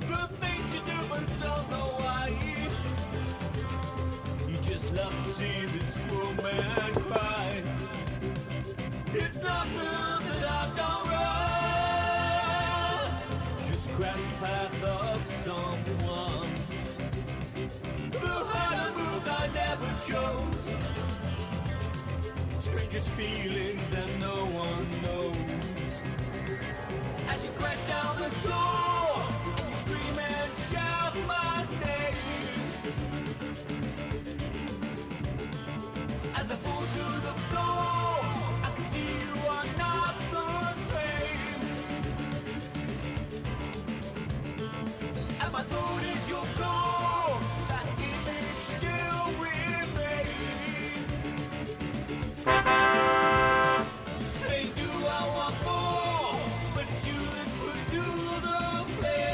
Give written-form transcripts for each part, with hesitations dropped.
Good thing to do, but don't know why. You just love to see this poor man cry. It's not good that I've done wrong. Just cross the path of someone who had a move I never chose. Strangest feelings that no one knows. As you crash down the door and you scream and shout my name, as I fall to the floor, I can see you are not the same. And my throat is your goal, that image still remains. Say, do I want more? But you let's put to the plate.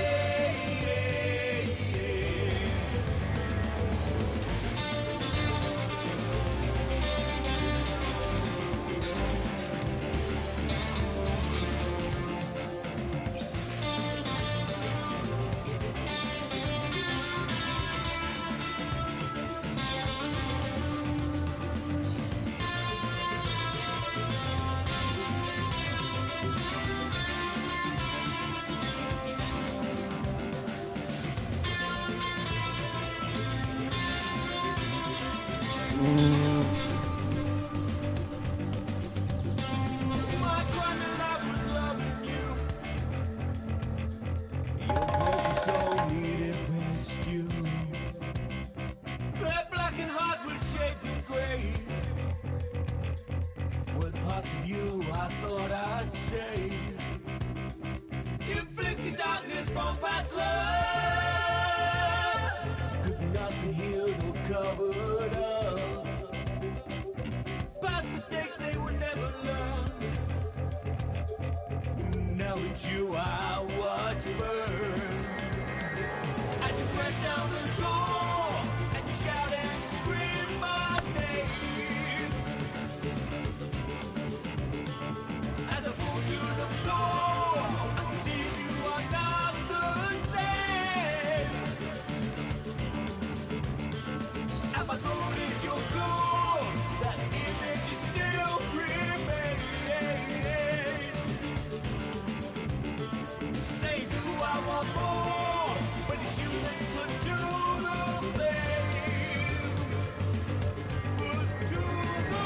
My crime in life was loving you. Your broken soul needed rescue. That black and heart with shades of grey were the parts of you I thought I'd save. Inflicted darkness from past loves could not be healed or covered up. Past mistakes, they were never learned. Now it's you I watch burn. As you press down the door and you shout and scream my name. As I fall to the floor, I can see you are not the same. And my throat is your goal, that image it still remains. Say, do I want more? But it's you that put to the flame. Put to the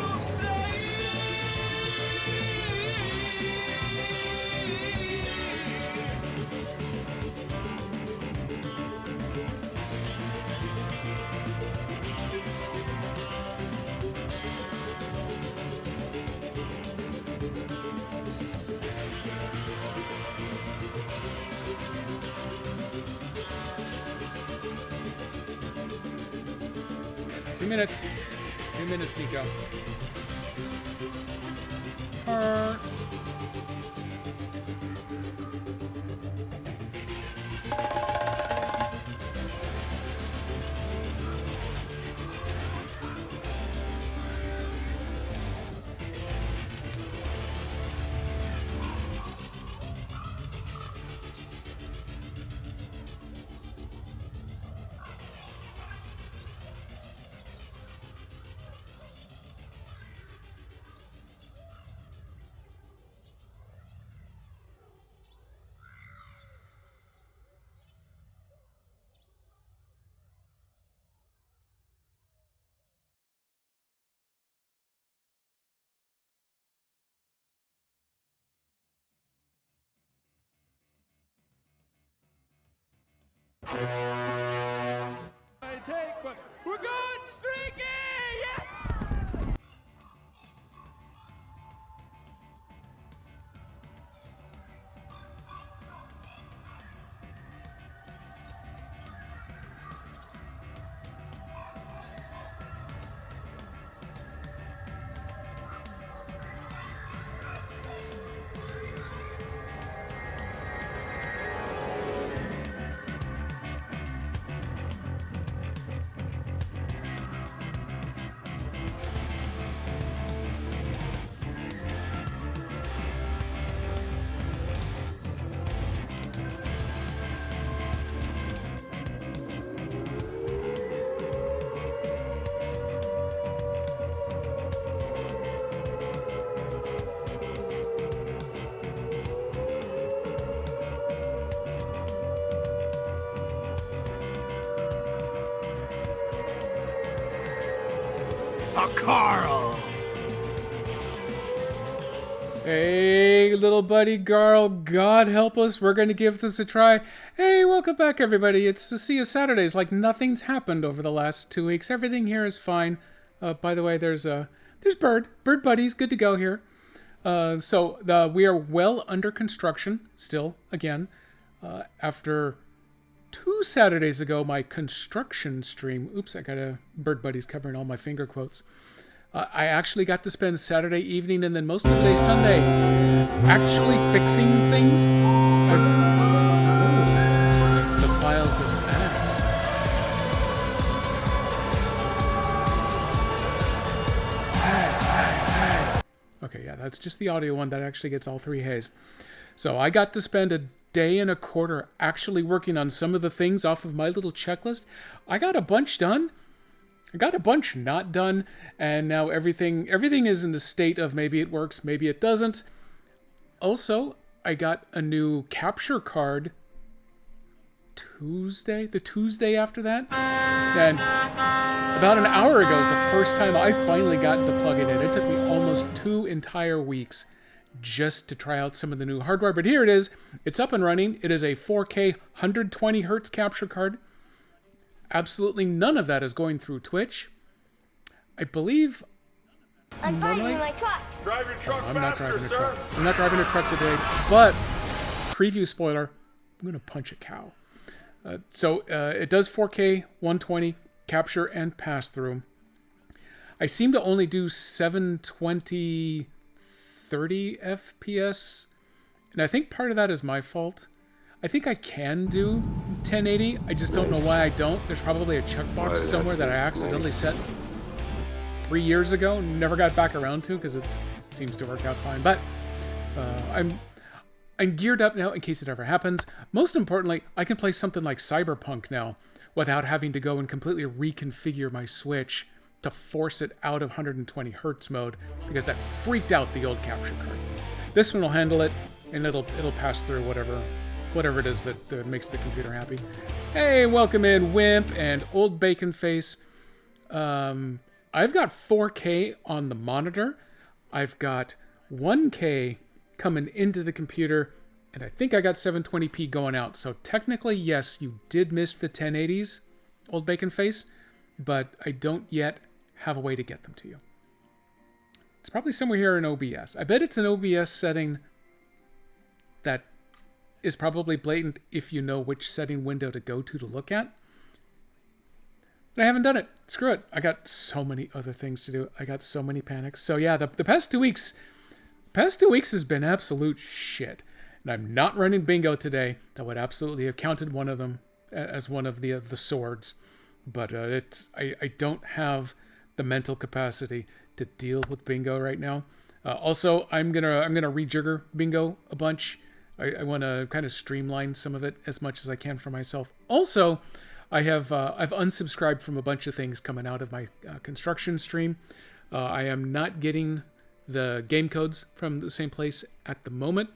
Two minutes, Nico. Take, but we're going streaky! Yes! Carl. Hey, little buddy Garl, God help us, we're going to give this a try. Hey, welcome back, everybody. It's the Sea of Saturdays, like nothing's happened over the last 2 weeks. Everything here is fine. By the way, there's Bird Buddy's good to go here. We are well under construction still, again. After 2 Saturdays ago, my construction stream, oops, I got a Bird Buddy's covering all my finger quotes. I actually got to spend Saturday evening and then most of the day Sunday actually fixing things. The files of ass. Okay, yeah, that's just the audio one that actually gets all 3 hays. So I got to spend a day and a quarter actually working on some of the things off of my little checklist. I got a bunch done. I got a bunch not done, and now everything is in the state of maybe it works, maybe it doesn't. Also, I got a new capture card the Tuesday after that. Then, about an hour ago is the first time I finally got to plug it in. It took me almost 2 entire weeks just to try out some of the new hardware, but here it is. It's up and running. It is a 4K 120 hertz capture card. Absolutely none of that is going through Twitch. I believe. I'm driving my truck. Drive your truck I'm not driving a truck. I'm not driving a truck today. But preview spoiler: I'm gonna punch a cow. It does 4K 120 capture and pass through. I seem to only do 720 30 FPS, and I think part of that is my fault. I think I can do 1080. I just don't know why I don't. There's probably a checkbox somewhere that I accidentally set 3 years ago and never got back around to because it seems to work out fine. But I'm geared up now in case it ever happens. Most importantly, I can play something like Cyberpunk now without having to go and completely reconfigure my Switch to force it out of 120 hertz mode because that freaked out the old capture card. This one will handle it and it'll pass through whatever it is that makes the computer happy. Hey, welcome in, Wimp and Old Bacon Face. I've got 4K on the monitor. I've got 1K coming into the computer, and I think I got 720p going out. So technically, yes, you did miss the 1080s, Old Bacon Face, but I don't yet have a way to get them to you. It's probably somewhere here in OBS. I bet it's an OBS setting that is probably blatant if you know which setting window to go to look at. But I haven't done it. Screw it. I got so many other things to do. I got so many panics. So yeah, the past 2 weeks has been absolute shit. And I'm not running bingo today. That would absolutely have counted one of them as one of the swords. But I don't have the mental capacity to deal with bingo right now. Also, I'm gonna rejigger bingo a bunch. I want to kind of streamline some of it as much as I can for myself. Also, I've unsubscribed from a bunch of things coming out of my construction stream. I am not getting the game codes from the same place at the moment.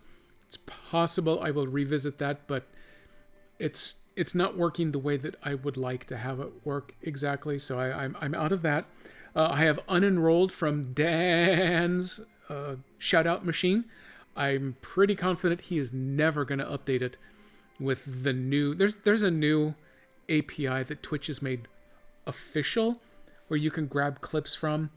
It's possible I will revisit that, but it's not working the way that I would like to have it work exactly. So I'm out of that. I have unenrolled from Dan's shout-out machine. I'm pretty confident he is never going to update it with the new... There's a new API that Twitch has made official where you can grab clips from.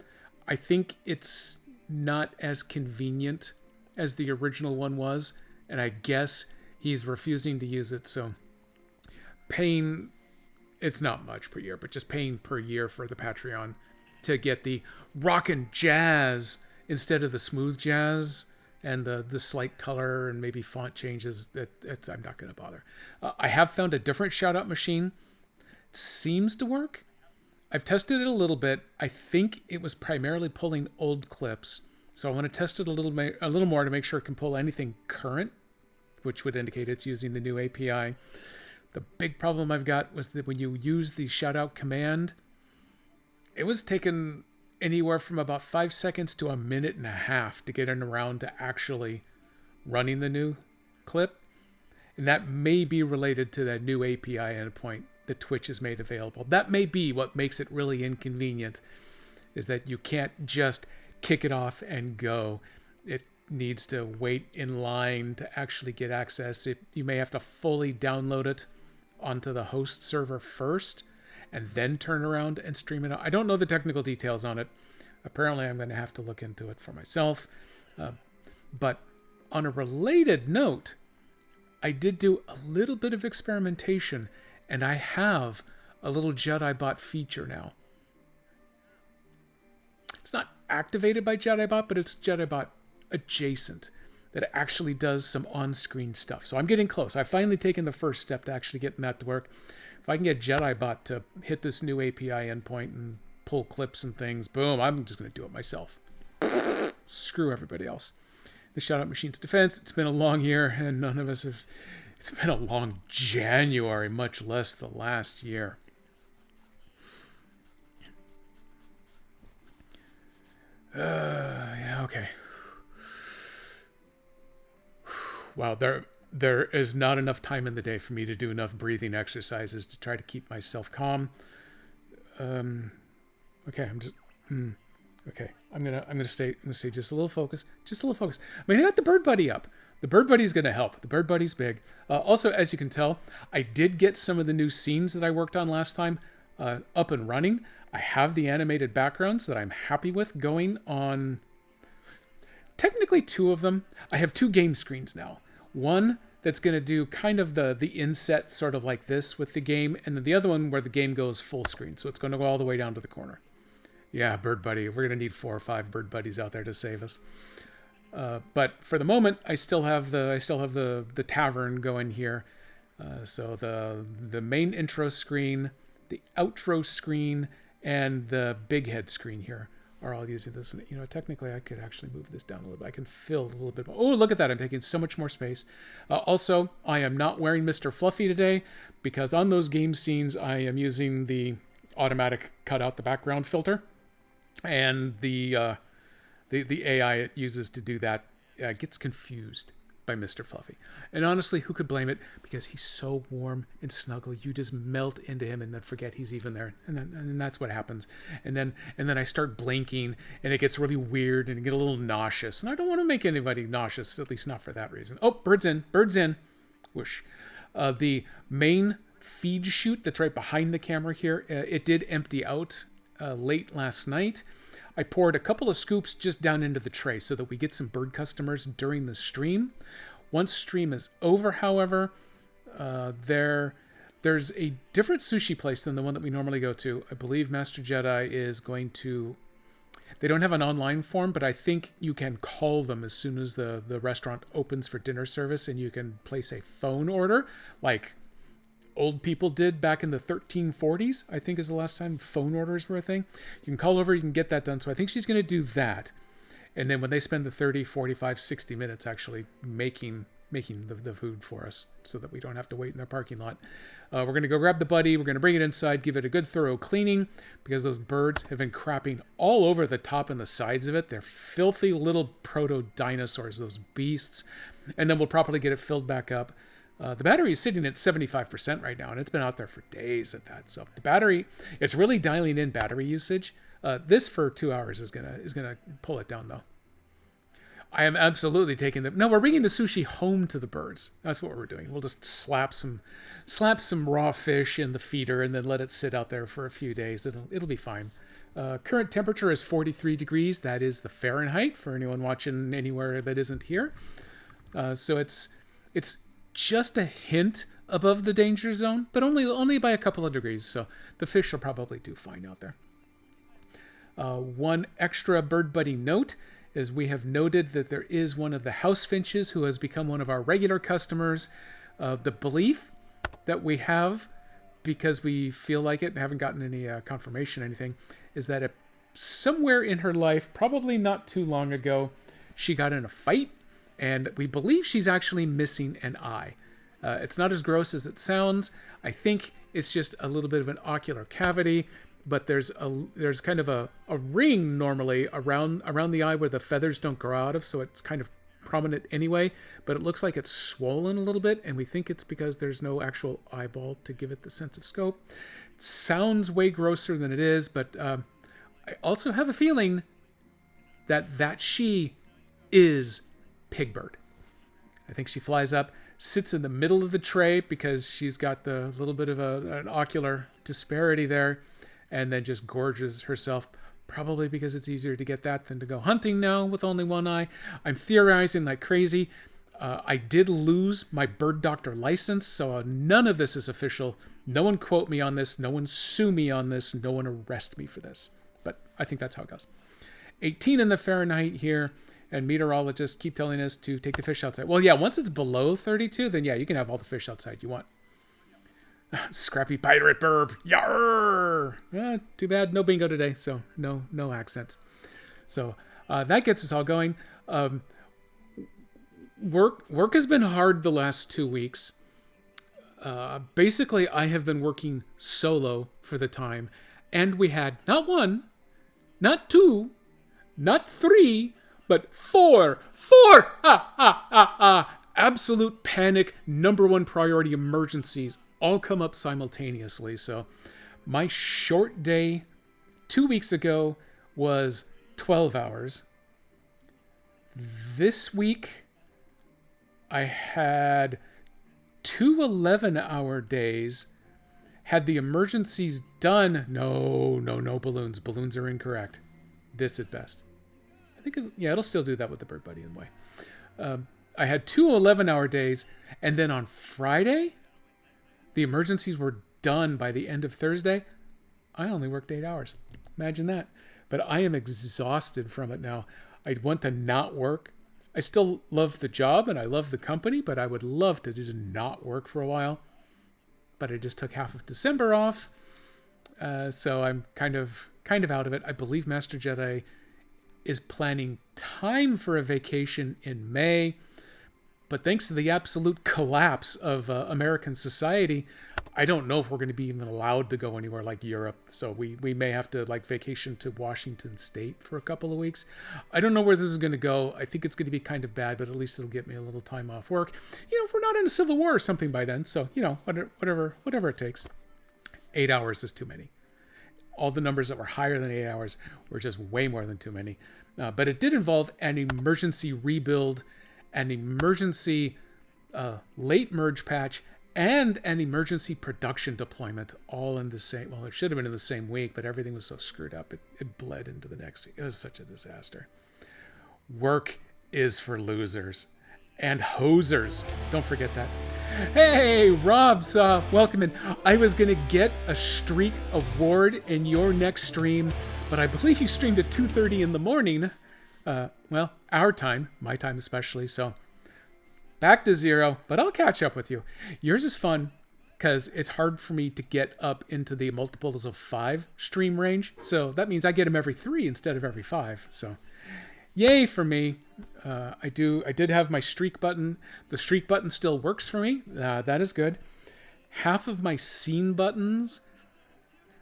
I think it's not as convenient as the original one was, and I guess he's refusing to use it. So paying... It's not much per year, but just paying per year for the Patreon to get the rockin' jazz instead of the smooth jazz and the slight color and maybe font changes, I'm not going to bother. I have found a different shout-out machine. It seems to work. I've tested it a little bit. I think it was primarily pulling old clips. So I want to test it a little more to make sure it can pull anything current, which would indicate it's using the new API. The big problem I've got was that when you use the shout-out command, it was taking anywhere from about 5 seconds to a minute and a half to get around to actually running the new clip. And that may be related to that new API endpoint that Twitch has made available. That may be what makes it really inconvenient. is that you can't just kick it off and go. It needs to wait in line to actually get access. You may have to fully download it onto the host server first and then turn around and stream it out. I don't know the technical details on it. Apparently, I'm going to have to look into it for myself. But on a related note, I did do a little bit of experimentation, and I have a little JediBot feature now. It's not activated by JediBot, but it's JediBot adjacent that actually does some on-screen stuff. So I'm getting close. I've finally taken the first step to actually getting that to work. If I can get JediBot to hit this new API endpoint and pull clips and things, boom, I'm just going to do it myself. Screw everybody else. The Shout Out Machine's defense, it's been a long year, and none of us have... It's been a long January, much less the last year. Yeah, okay. Wow, there is not enough time in the day for me to do enough breathing exercises to try to keep myself calm. Okay, okay. I'm gonna stay just a little focused. Just a little focused. I mean, I got the Bird Buddy up. The Bird Buddy's gonna help. The Bird Buddy's big. Also, as you can tell, I did get some of the new scenes that I worked on last time up and running. I have the animated backgrounds that I'm happy with going on. Technically 2 of them. I have 2 game screens now. One that's going to do kind of the inset sort of like this with the game, and then the other one where the game goes full screen. So it's going to go all the way down to the corner. Yeah, Bird Buddy. We're going to need 4 or 5 Bird Buddies out there to save us. But for the moment, I still have the tavern going here. So the main intro screen, the outro screen, and the big head screen here are all using this. You know, technically I could actually move this down a little bit. I can fill a little bit more. Oh, look at that. I'm taking so much more space. Also, I am not wearing Mr. Fluffy today because on those game scenes, I am using the automatic cut out the background filter, and the AI it uses to do that gets confused by Mr. Fluffy. And honestly, who could blame it? Because he's so warm and snuggle. You just melt into him and then forget he's even there. And that's what happens. And then I start blinking and it gets really weird and I get a little nauseous. And I don't want to make anybody nauseous, at least not for that reason. Oh, bird's in. Bird's in. Whoosh. The main feed chute that's right behind the camera here, it did empty out late last night. I poured a couple of scoops just down into the tray so that we get some bird customers during the stream. Once stream is over, however, there's a different sushi place than the one that we normally go to. I believe Master Jedi is going to... They don't have an online form, but I think you can call them as soon as the restaurant opens for dinner service, and you can place a phone order, like old people did back in the 1340s, I think is the last time phone orders were a thing. You can call over, you can get that done. So I think she's going to do that. And then when they spend the 30, 45, 60 minutes actually making the food for us so that we don't have to wait in their parking lot, we're going to go grab the buddy. We're going to bring it inside, give it a good thorough cleaning because those birds have been crapping all over the top and the sides of it. They're filthy little proto-dinosaurs, those beasts. And then we'll properly get it filled back up. The battery is sitting at 75% right now, and it's been out there for days at that. So the battery, it's really dialing in battery usage. This for 2 hours is gonna pull it down though. I am absolutely taking the... No, we're bringing the sushi home to the birds. That's what we're doing. We'll just slap some raw fish in the feeder and then let it sit out there for a few days. It'll be fine. Current temperature is 43 degrees. That is the Fahrenheit for anyone watching anywhere that isn't here. So it's just a hint above the danger zone, but only by a couple of degrees. So the fish will probably do fine out there. One extra Bird Buddy note is we have noted that there is one of the house finches who has become one of our regular customers. The belief that we have, because we feel like it and haven't gotten any confirmation or anything, is that somewhere in her life, probably not too long ago, she got in a fight. And we believe she's actually missing an eye. It's not as gross as it sounds. I think it's just a little bit of an ocular cavity, but there's kind of a ring normally around the eye where the feathers don't grow out of, so it's kind of prominent anyway, but it looks like it's swollen a little bit, and we think it's because there's no actual eyeball to give it the sense of scope. It sounds way grosser than it is, but I also have a feeling that she is Pigbird. I think she flies up, sits in the middle of the tray because she's got the little bit of an ocular disparity there, and then just gorges herself, probably because it's easier to get that than to go hunting now with only one eye. I'm theorizing like crazy. I did lose my bird doctor license, so none of this is official. No one quote me on this. No one sue me on this. No one arrest me for this. But I think that's how it goes. 18 in the Fahrenheit here, and meteorologists keep telling us to take the fish outside. Well, yeah, once it's below 32, then yeah, you can have all the fish outside you want. Scrappy pirate burp. Yarr! Too bad, no bingo today, so no accents. So that gets us all going. Work has been hard the last 2 weeks. Basically, I have been working solo for the time, and we had not one, not two, not three, but four absolute panic, number one priority emergencies all come up simultaneously. So my short day 2 weeks ago was 12 hours. This week I had 2 11-hour days, had the emergencies done. No balloons. Balloons are incorrect. This at best. I think, it'll still do that with the Bird Buddy in a way. I had 2 11-hour days, and then on Friday, the emergencies were done by the end of Thursday. I only worked 8 hours. Imagine that. But I am exhausted from it now. I want to not work. I still love the job and I love the company, but I would love to just not work for a while. But I just took half of December off. So I'm kind of out of it. I believe Master Jedi is planning time for a vacation in May. But thanks to the absolute collapse of American society, I don't know if we're going to be even allowed to go anywhere like Europe. So we may have to vacation to Washington State for a couple of weeks. I don't know where this is going to go. I think it's going to be kind of bad, but at least it'll get me a little time off work. If we're not in a civil war or something by then. So, whatever it takes. 8 hours is too many. All the numbers that were higher than 8 hours were just way more than too many. But it did involve an emergency rebuild, an emergency late merge patch, and an emergency production deployment, all in the same, well, it should have been in the same week, but everything was so screwed up, it bled into the next week. It was such a disaster. Work is for losers and hosers. Don't forget that. Hey, Rob's welcome in. I was going to get a streak award in your next stream, but I believe you streamed at 2:30 in the morning. Well, our time, my time especially, so back to 0, but I'll catch up with you. Yours is fun because it's hard for me to get up into the multiples of 5 stream range. So that means I get them every 3 instead of every 5. So yay for me. I did have my streak button. The streak button still works for me. That is good. Half of my scene buttons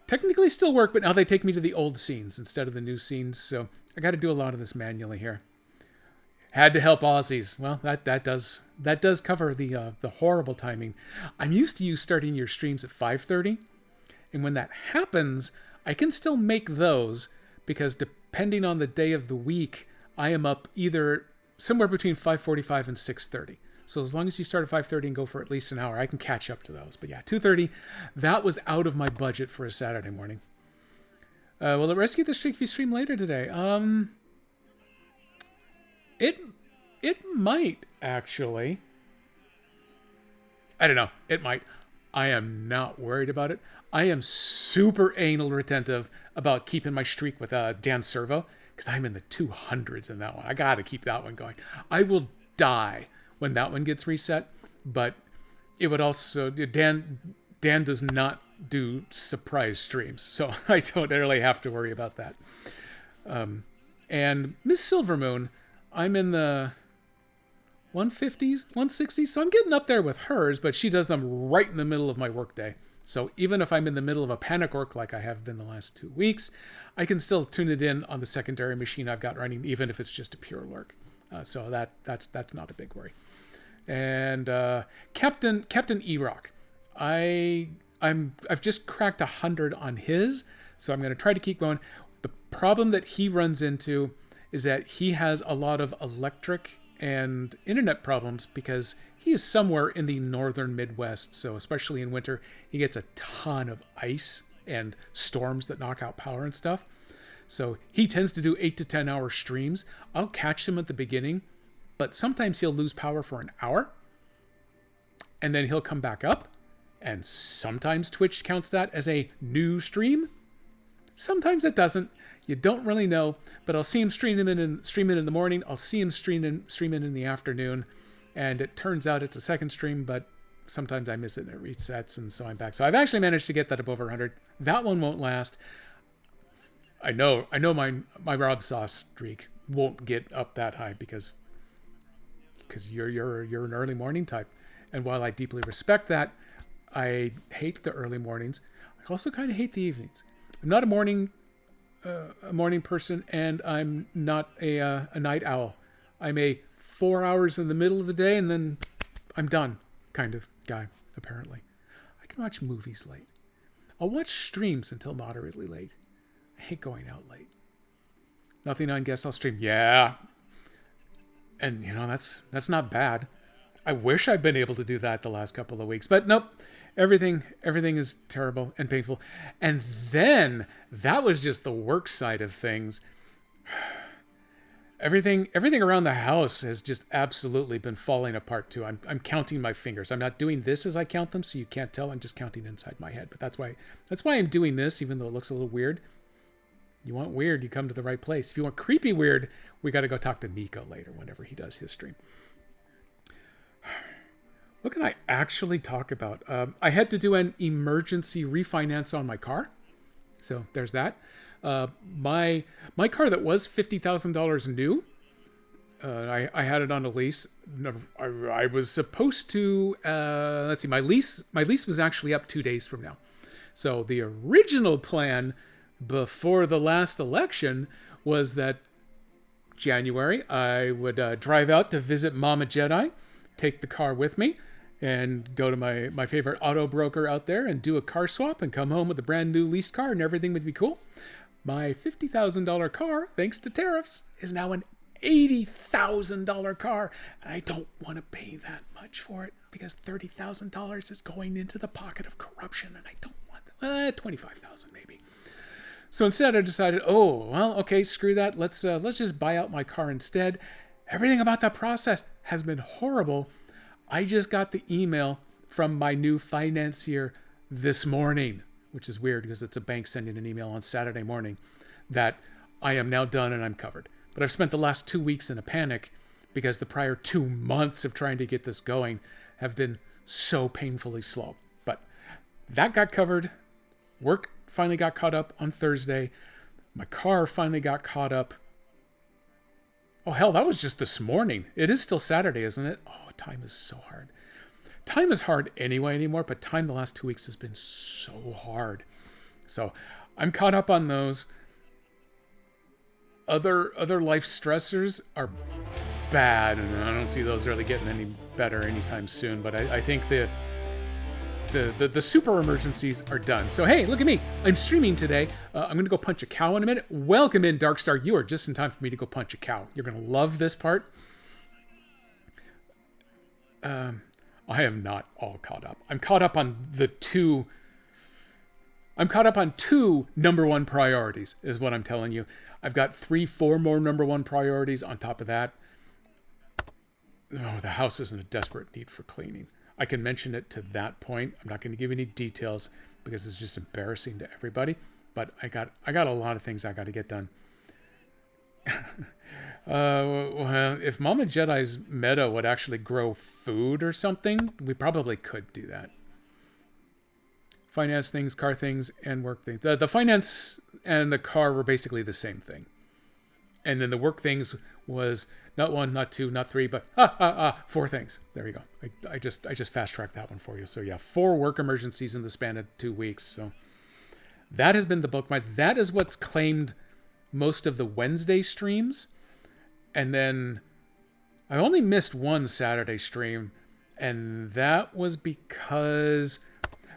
technically still work, but now they take me to the old scenes instead of the new scenes. So I got to do a lot of this manually here. Had to help Aussies. Well, that does cover the horrible timing. I'm used to you starting your streams at 5:30, and when that happens, I can still make those because depending on the day of the week, I am up either somewhere between 5:45 and 6:30. So as long as you start at 5:30 and go for at least an hour, I can catch up to those. But yeah, 2:30, that was out of my budget for a Saturday morning. Will it rescue the streak if you stream later today? It might, actually. I don't know. It might. I am not worried about it. I am super anal retentive about keeping my streak with Dan Servo because I'm in the 200s in that one. I got to keep that one going. I will die when that one gets reset, but it would also... Dan does not do surprise streams, so I don't really have to worry about that. And Miss Silvermoon, I'm in the 150s, 160s, so I'm getting up there with hers, but she does them right in the middle of my workday. So even if I'm in the middle of a panic work like I have been the last 2 weeks, I can still tune it in on the secondary machine I've got running, even if it's just a pure lurk. So that's not a big worry. And Captain E-Rock, I've just cracked 100 on his, so I'm going to try to keep going. The problem that he runs into is that he has a lot of electric and internet problems because he is somewhere in the northern Midwest. So especially in winter, he gets a ton of ice and storms that knock out power and stuff. So he tends to do 8 to 10 hour streams. I'll catch him at the beginning, but sometimes he'll lose power for an hour and then he'll come back up. And sometimes Twitch counts that as a new stream. Sometimes it doesn't. You don't really know, but I'll see him streaming in the morning. I'll see him streaming in the afternoon. And it turns out it's a second stream, but sometimes I miss it and it resets, and so I'm back. So I've actually managed to get that above 100. That one won't last. I know my Rob Sauce streak won't get up that high because you're an early morning type. And while I deeply respect that, I hate the early mornings. I also kind of hate the evenings. I'm not a morning person, and I'm not a night owl. I'm a 4 hours in the middle of the day and then I'm done kind of guy, apparently. I can watch movies late. I'll watch streams until moderately late. I hate going out late. Nothing on guess I'll stream. Yeah. And that's not bad. I wish I'd been able to do that the last couple of weeks, but nope. Everything is terrible and painful. And then that was just the work side of things. Everything around the house has just absolutely been falling apart too. I'm counting my fingers. I'm not doing this as I count them, so you can't tell. I'm just counting inside my head. But that's why I'm doing this, even though it looks a little weird. You want weird, you come to the right place. If you want creepy weird, we got to go talk to Nico later whenever he does his stream. What can I actually talk about? I had to do an emergency refinance on my car. So there's that. My car that was $50,000 new, I had it on a lease. I was supposed to, let's see, my lease was actually up 2 days from now. So the original plan before the last election was that January I would drive out to visit Mama Jedi, take the car with me, and go to my favorite auto broker out there and do a car swap and come home with a brand new leased car and everything would be cool. My $50,000 car, thanks to tariffs, is now an $80,000 car. And I don't want to pay that much for it because $30,000 is going into the pocket of corruption and I don't want that. $25,000 maybe. So instead I decided, okay, screw that. Let's just buy out my car instead. Everything about that process has been horrible. I just got the email from my new financier this morning, which is weird because it's a bank sending an email on Saturday morning that I am now done and I'm covered. But I've spent the last 2 weeks in a panic because the prior 2 months of trying to get this going have been so painfully slow. But that got covered. Work finally got caught up on Thursday. My car finally got caught up. Oh, hell, that was just this morning. It is still Saturday, isn't it? Oh, time is so hard. Time is hard anyway anymore, but time the last 2 weeks has been so hard. So I'm caught up on those. Other life stressors are bad, and I don't see those really getting any better anytime soon, but I think the super emergencies are done. So hey, look at me. I'm streaming today. I'm going to go punch a cow in a minute. Welcome in, Darkstar. You are just in time for me to go punch a cow. You're going to love this part. I am not all caught up. I'm caught up on two number one priorities is what I'm telling you. I've got 3-4 more number one priorities on top of that. Oh, the house is in a desperate need for cleaning. I can mention it to that point. I'm not going to give any details because it's just embarrassing to everybody. But I got a lot of things I got to get done. Well, if Mama Jedi's meta would actually grow food or something, we probably could do that. Finance things, car things, and work things. The finance and the car were basically the same thing. And then the work things was not 1, not 2, not 3, but 4 things. There you go. I just fast-tracked that one for you. So yeah, 4 work emergencies in the span of 2 weeks. So that has been the bulk. That is what's claimed most of the Wednesday streams. And then I only missed one Saturday stream, and that was because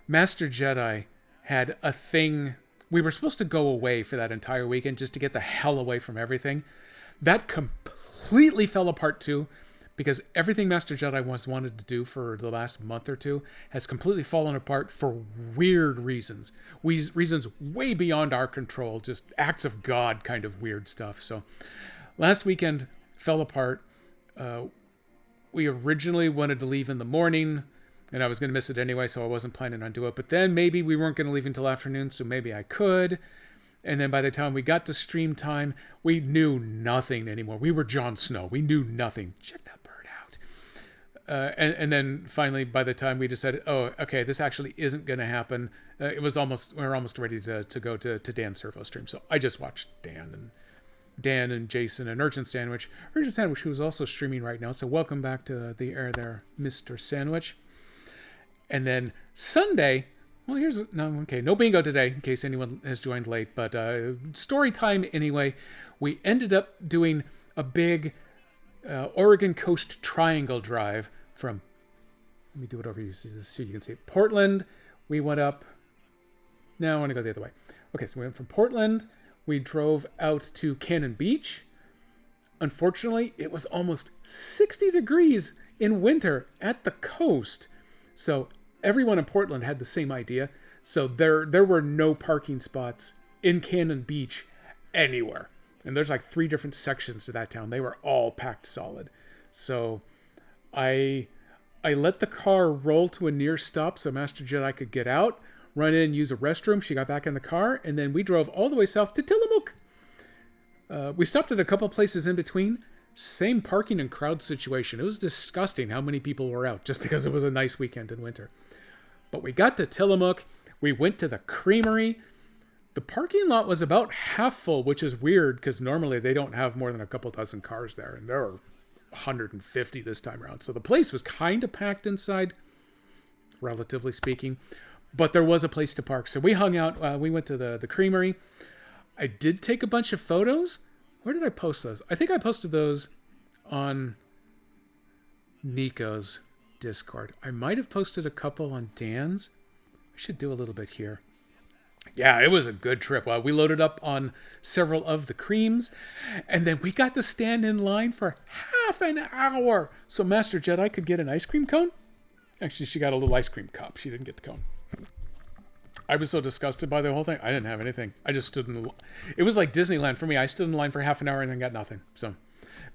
Master Jedi had a thing We were supposed to go away for that entire weekend just to get the hell away from everything. That completely fell apart too, because everything Master Jedi wanted to do for the last month or two has completely fallen apart for weird reasons. Reasons way beyond our control, just acts of God kind of weird stuff. So last weekend fell apart. We originally wanted to leave in the morning, and I was going to miss it anyway, so I wasn't planning on doing it. But then maybe we weren't going to leave until afternoon, so maybe I could. And then by the time we got to stream time, we knew nothing anymore. We were Jon Snow. We knew nothing. Check that bird out. And then finally, by the time we decided, oh, okay, this actually isn't going to happen, we were almost ready to go to Dan's Servo stream. So I just watched Dan and Jason and Urgent Sandwich, who is also streaming right now. So welcome back to the air there, Mr. Sandwich. And then Sunday, well, no bingo today, in case anyone has joined late, but story time anyway. We ended up doing a big Oregon Coast Triangle drive from, let me do it over here so you can see it. Portland, we went up, now I want to go the other way. Okay, so we went from Portland, we drove out to Cannon Beach. Unfortunately, it was almost 60 degrees in winter at the coast. So everyone in Portland had the same idea. So there were no parking spots in Cannon Beach anywhere. And there's like 3 different sections to that town. They were all packed solid. So I let the car roll to a near stop so Master Jedi could get out, run in and use a restroom. She got back in the car, and then we drove all the way south to Tillamook. We stopped at a couple places in between. Same parking and crowd situation. It was disgusting how many people were out just because it was a nice weekend in winter. But we got to Tillamook. We went to the creamery. The parking lot was about half full, which is weird because normally they don't have more than a couple dozen cars there. And there were 150 this time around. So the place was kind of packed inside, relatively speaking. But there was a place to park. So we hung out. We went to the creamery. I did take a bunch of photos. Where did I post those? I think I posted those on Nico's Discord. I might have posted a couple on Dan's. I should do a little bit here. Yeah, it was a good trip. We loaded up on several of the creams, and then we got to stand in line for half an hour so Master Jedi could get an ice cream cone. Actually, she got a little ice cream cup. She didn't get the cone. I was so disgusted by the whole thing. I didn't have anything. I just stood in the line. It was like Disneyland for me. I stood in line for half an hour and then got nothing. So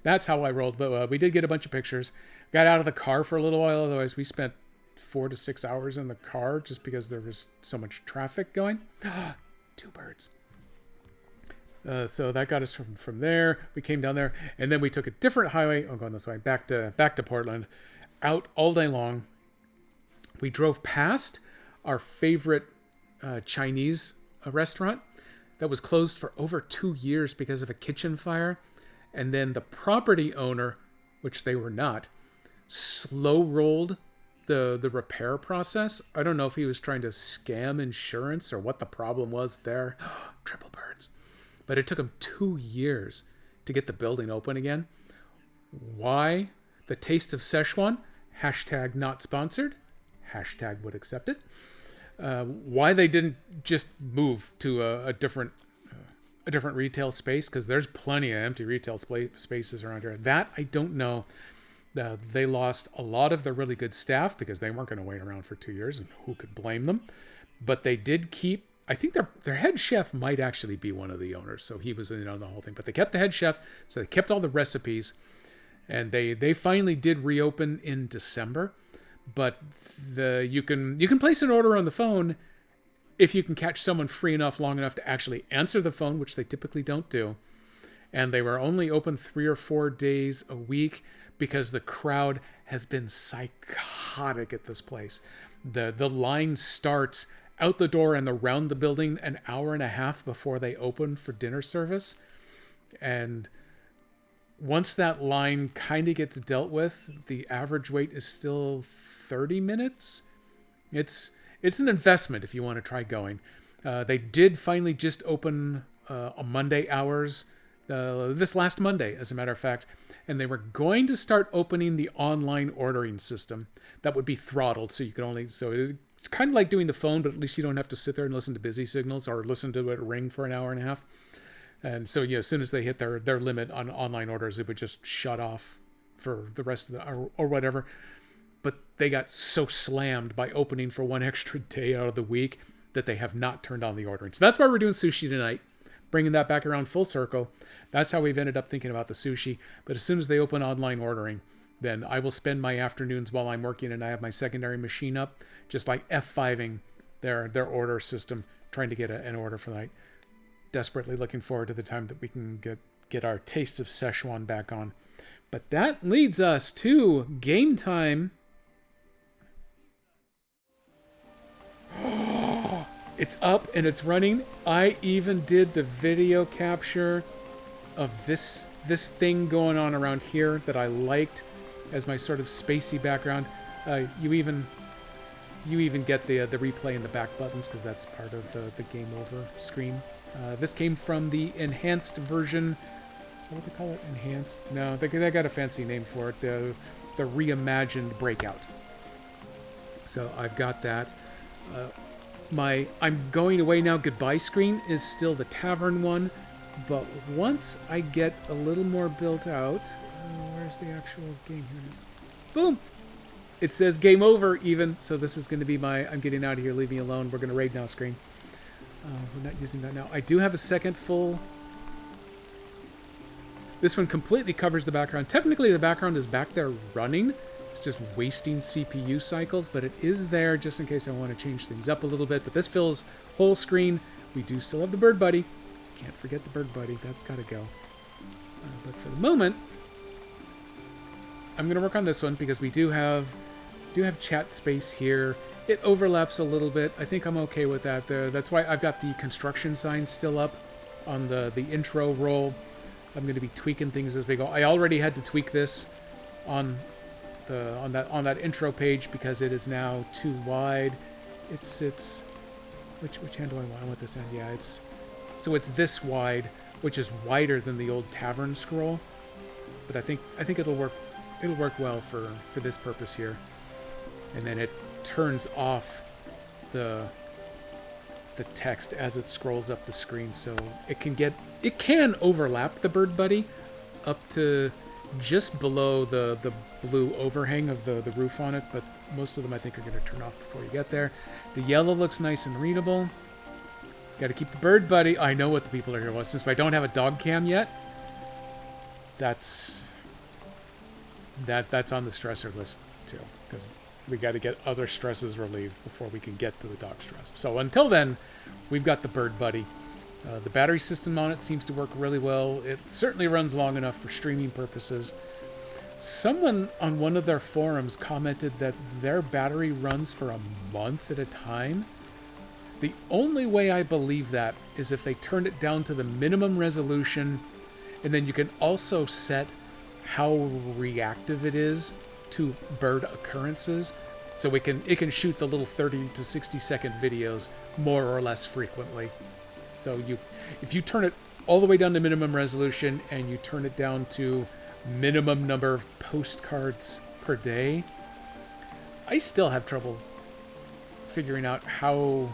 that's how I rolled. But we did get a bunch of pictures. Got out of the car for a little while. Otherwise, we spent 4 to 6 hours in the car just because there was so much traffic going. 2 birds. So that got us from there. We came down there, and then we took a different highway. I'm going this way. Back to Portland. Out all day long. We drove past our favorite Chinese restaurant that was closed for over 2 years because of a kitchen fire. And then the property owner, which they were not, slow-rolled the repair process. I don't know if he was trying to scam insurance or what the problem was there. Triple birds. But it took him 2 years to get the building open again. Why? The taste of Szechuan. Hashtag not sponsored. Hashtag would accept it. Why they didn't just move to a different retail space, because there's plenty of empty retail spaces around here. That I don't know. They lost a lot of their really good staff because they weren't going to wait around for 2 years, and who could blame them? But they did keep, I think their head chef might actually be one of the owners, so he was in on the whole thing. But they kept the head chef, so they kept all the recipes, and they finally did reopen in December. But you can place an order on the phone if you can catch someone free enough long enough to actually answer the phone, which they typically don't do. And they were only open 3 or 4 days a week because the crowd has been psychotic at this place. The line starts out the door and around the building an hour and a half before they open for dinner service. And once that line kind of gets dealt with, the average wait is still 30 minutes. It's an investment if you want to try going. They did finally just open on Monday hours, this last Monday, as a matter of fact, and they were going to start opening the online ordering system that would be throttled, so it's kind of like doing the phone, but at least you don't have to sit there and listen to busy signals or listen to it ring for an hour and a half. And so, as soon as they hit their limit on online orders, it would just shut off for the rest of the or whatever. But they got so slammed by opening for one extra day out of the week that they have not turned on the ordering. So that's why we're doing sushi tonight, bringing that back around full circle. That's how we've ended up thinking about the sushi. But as soon as they open online ordering, then I will spend my afternoons while I'm working and I have my secondary machine up, just like F5ing their order system, trying to get an order for the night. Desperately looking forward to the time that we can get our taste of Szechuan back on. But that leads us to game time. It's up and it's running. I even did the video capture of this thing going on around here that I liked as my sort of spacey background. You even get the replay in the back buttons because that's part of the game over screen. This came from the enhanced version. Is that what they call it? Enhanced? No, they got a fancy name for it. The reimagined Breakout. So I've got that. My I'm going away now goodbye screen is still the tavern one, but once I get a little more built out, where's the actual game? Here it is. Boom! It says game over even, so this is going to be my I'm getting out of here, leave me alone, we're going to raid now screen. We're not using that now. I do have a second full. This one completely covers the background. Technically the background is back there running. It's just wasting CPU cycles, but it is there just in case I want to change things up a little bit. But this fills whole screen. We do still have the bird buddy. Can't forget the bird buddy. That's got to go. But for the moment, I'm going to work on this one because we do have chat space here. It overlaps a little bit. I think I'm okay with that. That's why I've got the construction sign still up on the intro roll. I'm going to be tweaking things as we go. I already had to tweak this on that intro page because it is now too wide. It's which hand do I want? I want this hand. Yeah, it's this wide, which is wider than the old tavern scroll. But I think it'll work well for this purpose here. And then it turns off the text as it scrolls up the screen, so it can overlap the bird buddy up to just below the blue overhang of the roof on it, but most of them I think are going to turn off before you get there. The yellow looks nice and readable. Got to keep the bird buddy. I know what the people are here with. Since I don't have a dog cam yet, that's on the stressor list too, because we got to get other stresses relieved before we can get to the dog stress. So until then, we've got the bird buddy. The battery system on it seems to work really well. It certainly runs long enough for streaming purposes. Someone on one of their forums commented that their battery runs for a month at a time. The only way I believe that is if they turn it down to the minimum resolution, and then you can also set how reactive it is to bird occurrences. So it can shoot the little 30 to 60 second videos more or less frequently. So if you turn it all the way down to minimum resolution and you turn it down to minimum number of postcards per day, I still have trouble figuring out how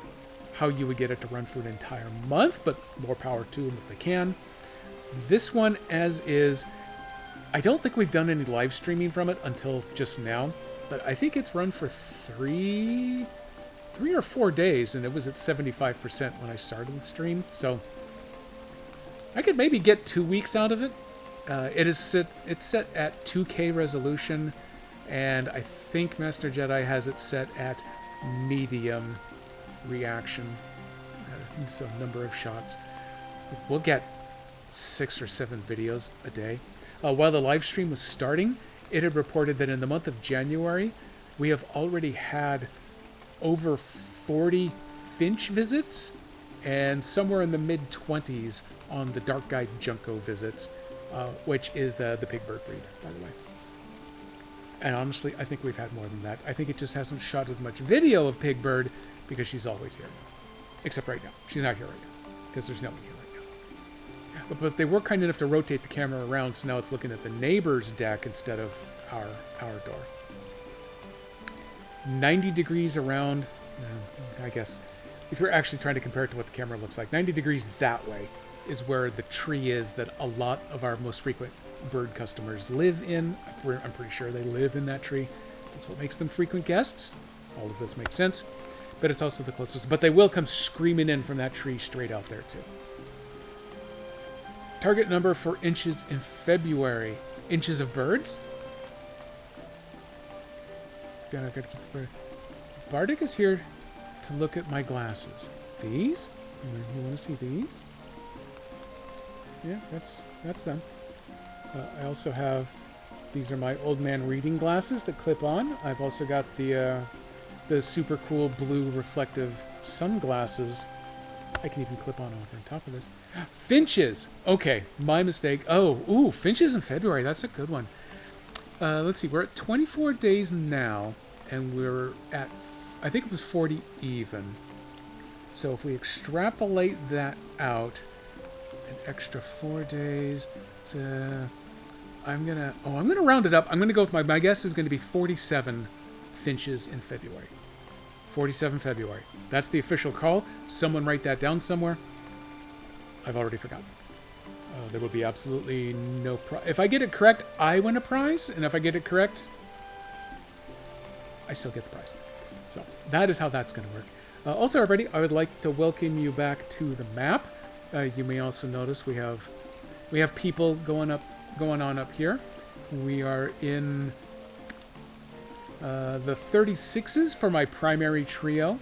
you would get it to run for an entire month, but more power to them if they can. This one as is, I don't think we've done any live streaming from it until just now, but I think it's run for three or 4 days, and it was at 75% when I started the stream, so I could maybe get 2 weeks out of it. It's set at 2K resolution, and I think Master Jedi has it set at medium reaction, so number of shots. We'll get 6 or 7 videos a day. While the live stream was starting, it had reported that in the month of January, we have already had over 40 Finch visits and somewhere in the mid-20s on the Dark Guide Junko visits, which is the pig bird breed, by the way. And honestly, I think we've had more than that. I think it just hasn't shot as much video of Pig Bird because she's always here now. Except right now. She's not here right now because there's no one here right now. But they were kind enough to rotate the camera around, so now it's looking at the neighbor's deck instead of our door. 90 degrees around I guess if you're actually trying to compare it to what the camera looks like, 90 degrees that way is where the tree is that a lot of our most frequent bird customers live in. I'm pretty sure they live in that tree. That's what makes them frequent guests. All of this makes sense, but it's also the closest. But they will come screaming in from that tree straight out there too. Target number for inches in February. Inches of birds? Gotta keep the bird. Bardic is here to look at my glasses. These? You want to see these? Yeah, that's them. I also have, these are my old man reading glasses that clip on. I've also got the super cool blue reflective sunglasses. I can even clip on over on top of this. Finches! Okay, my mistake. Oh, ooh, finches in February. That's a good one. Let's see, we're at 24 days now, and we're at, I think it was 40 even. So if we extrapolate that out, an extra 4 days, I'm gonna round it up. I'm gonna go with my guess is gonna be 47 finches in February. 47 February. That's the official call. Someone write that down somewhere. I've already forgotten. There will be absolutely no prize. If I get it correct, I win a prize, and if I get it correct, I still get the prize. So that is how that's going to work. Also, everybody, I would like to welcome you back to the map. You may also notice we have people going on up here. We are in the 36s for my primary trio.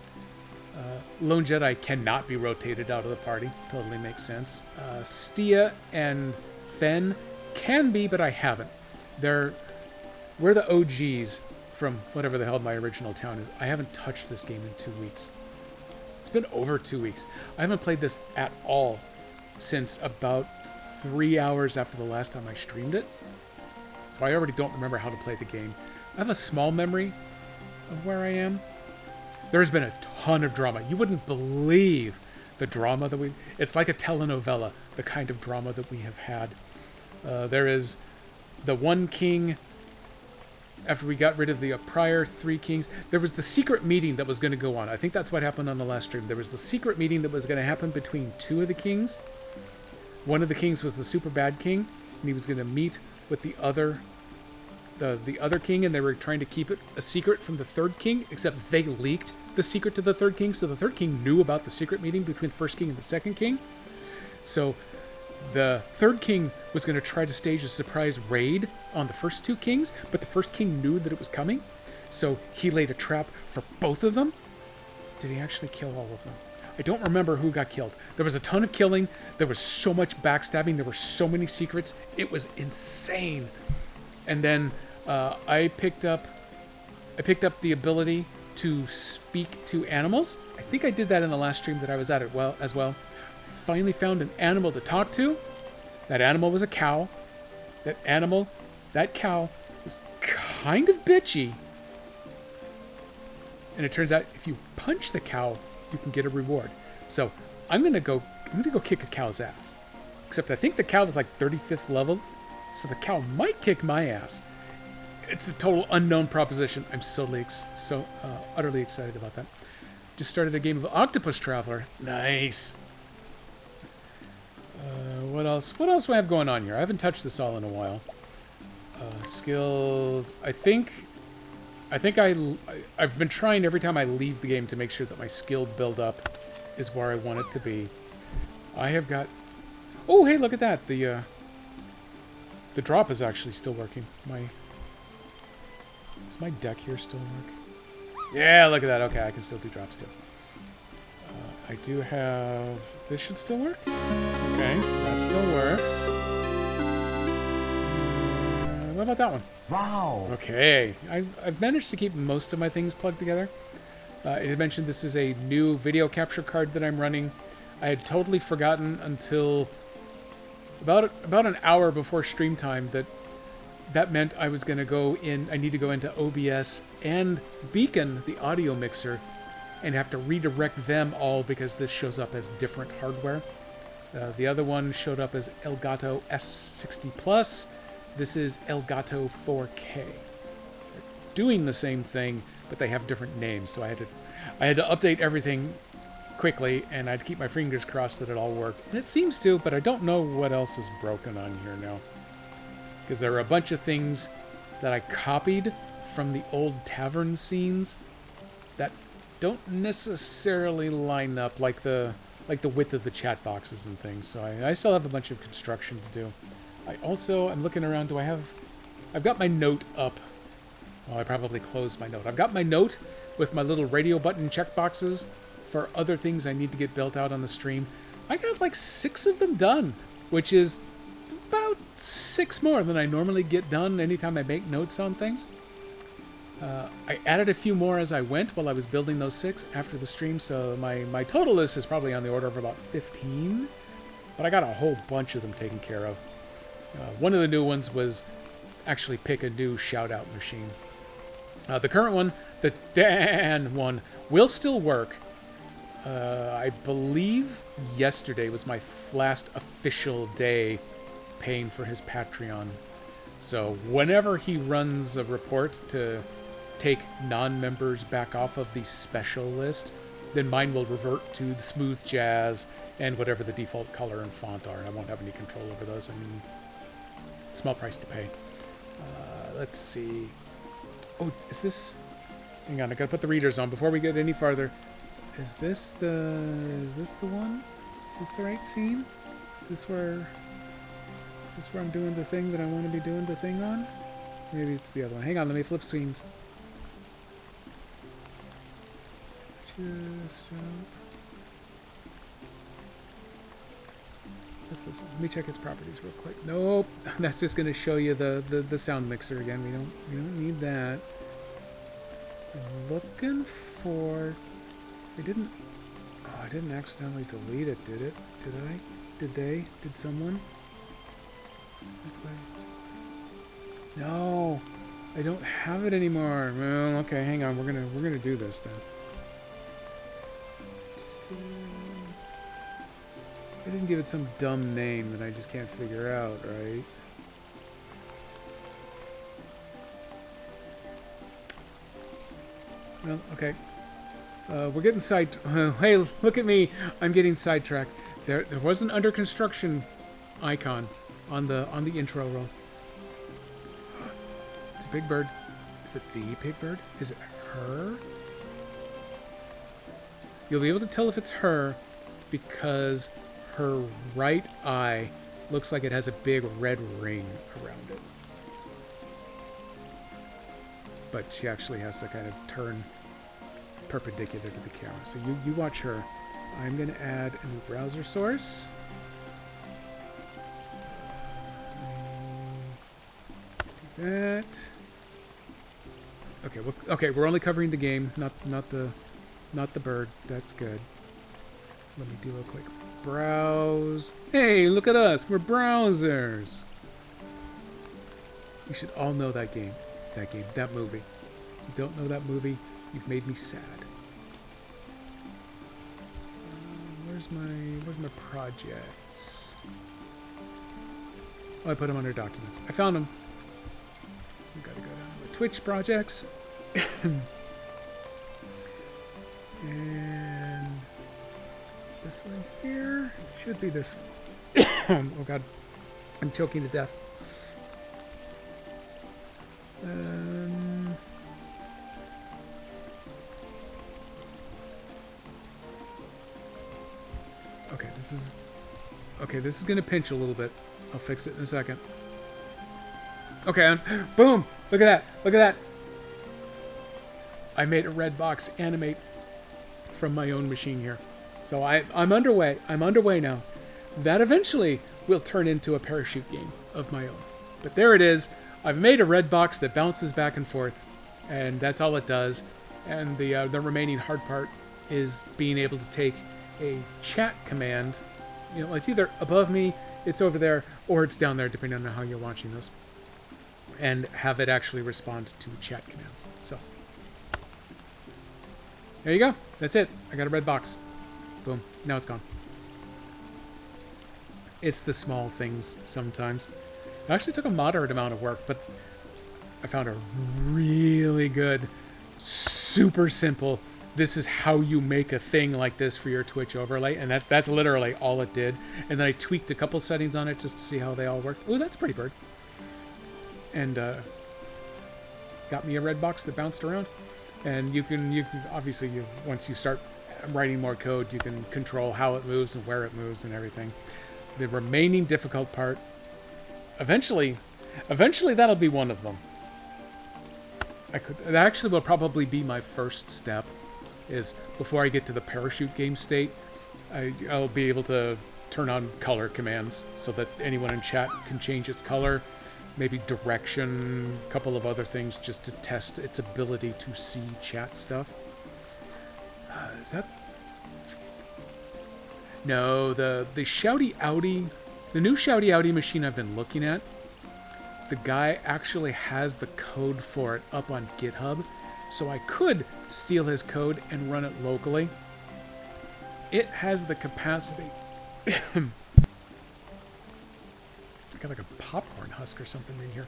Lone Jedi cannot be rotated out of the party. Totally makes sense. Stia and Fen can be, but I haven't. We're the OGs from whatever the hell my original town is. I haven't touched this game in 2 weeks. It's been over 2 weeks. I haven't played this at all since about 3 hours after the last time I streamed it. So I already don't remember how to play the game. I have a small memory of where I am. There has been a ton of drama. You wouldn't believe the drama that it's like a telenovela, the kind of drama that we have had. There is the one king, after we got rid of the prior 3 kings, there was the secret meeting that was going to go on. I think that's what happened on the last stream. There was the secret meeting that was going to happen between 2 of the kings. One of the kings was the super bad king, and he was going to meet with the other king, and they were trying to keep it a secret from the 3rd king, except they leaked the secret to the 3rd king, so the 3rd king knew about the secret meeting between the 1st king and the 2nd king. So the 3rd king was going to try to stage a surprise raid on the first 2 kings, but the 1st king knew that it was coming, so he laid a trap for both of them. Did he actually kill all of them? I don't remember who got killed. There was a ton of killing. There was so much backstabbing. There were so many secrets. It was insane. And then I picked up the ability to speak to animals. I think I did that in the last stream that I was at as well. I finally found an animal to talk to. That animal was a cow. That cow was kind of bitchy. And it turns out if you punch the cow, you can get a reward. So I'm gonna go kick a cow's ass. Except I think the cow was like 35th level, so the cow might kick my ass. It's a total unknown proposition. I'm so utterly excited about that. Just started a game of Octopus Traveler. Nice. What else do I have going on here? I haven't touched this all in a while. Skills. I've been trying every time I leave the game to make sure that my skill build up is where I want it to be. I have got. Oh, hey, look at that. The drop is actually still working. Does my deck here still work? Yeah, look at that. Okay, I can still do drops too. I do have... This should still work? Okay, that still works. What about that one? Wow. Okay, I've managed to keep most of my things plugged together. I mentioned this is a new video capture card that I'm running. I had totally forgotten until about an hour before stream time that meant I was going to go in. I need to go into OBS and Beacon, the audio mixer, and have to redirect them all because this shows up as different hardware. The other one showed up as Elgato S60 Plus. This is Elgato 4K. They're doing the same thing, but they have different names. So I had to I had to update everything quickly, and I'd keep my fingers crossed that it all worked. And it seems to, but I don't know what else is broken on here now. Because there are a bunch of things that I copied from the old tavern scenes that don't necessarily line up, like the width of the chat boxes and things. So I still have a bunch of construction to do. I'm looking around, I've got my note up. Well, I probably closed my note. I've got my note with my little radio button checkboxes for other things I need to get built out on the stream. I got like 6 of them done, which is about 6 more than I normally get done anytime I make notes on things. I added a few more as I went while I was building those 6 after the stream, so my total list is probably on the order of about 15, but I got a whole bunch of them taken care of. One of the new ones was actually pick a new shout-out machine. The current one, the Dan one, will still work. I believe yesterday was my last official day paying for his Patreon. So whenever he runs a report to take non-members back off of the special list, then mine will revert to the smooth jazz and whatever the default color and font are. I won't have any control over those. I mean, small price to pay. Let's see. Oh, is this... Hang on, I gotta put the readers on before we get any farther. Is this the one? Is this the right scene? Is this where I'm doing the thing that I want to be doing the thing on? Maybe it's the other one. Hang on, let me flip scenes. Just What's this one? Let me check its properties real quick. Nope, that's just going to show you the sound mixer again. We don't need that. I'm looking for. I didn't accidentally delete it, did it? Did I? Did they? Did someone? No, I don't have it anymore. Well, okay, hang on. We're gonna do this then. I didn't give it some dumb name that I just can't figure out, right? Well, okay. We're getting hey, look at me! I'm getting sidetracked. There was an under construction icon on the intro roll. It's a big bird. Is it the big bird? Is it her? You'll be able to tell if it's her because her right eye looks like it has a big red ring around it. But she actually has to kind of turn perpendicular to the camera. So you watch her. I'm going to add a new browser source. Do that. Okay, okay, we're only covering the game, not the bird. That's good. Let me do a quick browse. Hey, look at us. We're browsers. You should all know that game. That movie. If you don't know that movie, you've made me sad. Where's my projects? Oh, I put them under documents. I found them. We gotta go down to the Twitch projects. And this one here should be this one. Oh god, I'm choking to death. Okay, this is gonna pinch a little bit. I'll fix it in a second. Okay, boom! Look at that! Look at that! I made a red box animate from my own machine here. So I'm underway. I'm underway now. That eventually will turn into a parachute game of my own. But there it is. I've made a red box that bounces back and forth, and that's all it does. And the remaining hard part is being able to take a chat command. You know, it's either above me, it's over there, or it's down there, depending on how you're watching this, and have it actually respond to chat commands. So there you go. That's it. I got a red box. Boom. Now it's gone. It's the small things sometimes. It actually took a moderate amount of work, but I found a really good, super simple this is how you make a thing like this for your Twitch overlay, and that's literally all it did. And then I tweaked a couple settings on it just to see how they all worked. Oh, that's a pretty bird. And got me a red box that bounced around. And you can obviously, once you start writing more code, you can control how it moves and where it moves and everything. The remaining difficult part, eventually that'll be one of them. That actually will probably be my first step, is before I get to the parachute game state, I'll be able to turn on color commands so that anyone in chat can change its color, maybe direction, a couple of other things just to test its ability to see chat stuff. Is that... No, the Shouty Outie, the new Shouty Outie machine I've been looking at, the guy actually has the code for it up on GitHub, so I could steal his code and run it locally. It has the capacity. I got like a popcorn husk or something in here.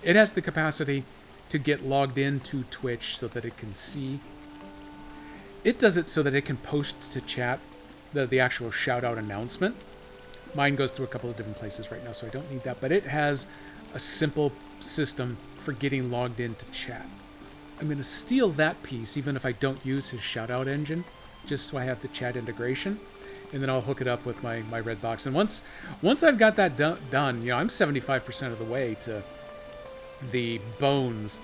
It has the capacity to get logged into Twitch so that it can see. It does it so that it can post to chat the actual shout-out announcement. Mine goes through a couple of different places right now, so I don't need that. But it has a simple system for getting logged into chat. I'm going to steal that piece, even if I don't use his shout-out engine, just so I have the chat integration. And then I'll hook it up with my red box. And once I've got that done, you know, I'm 75% of the way to the bones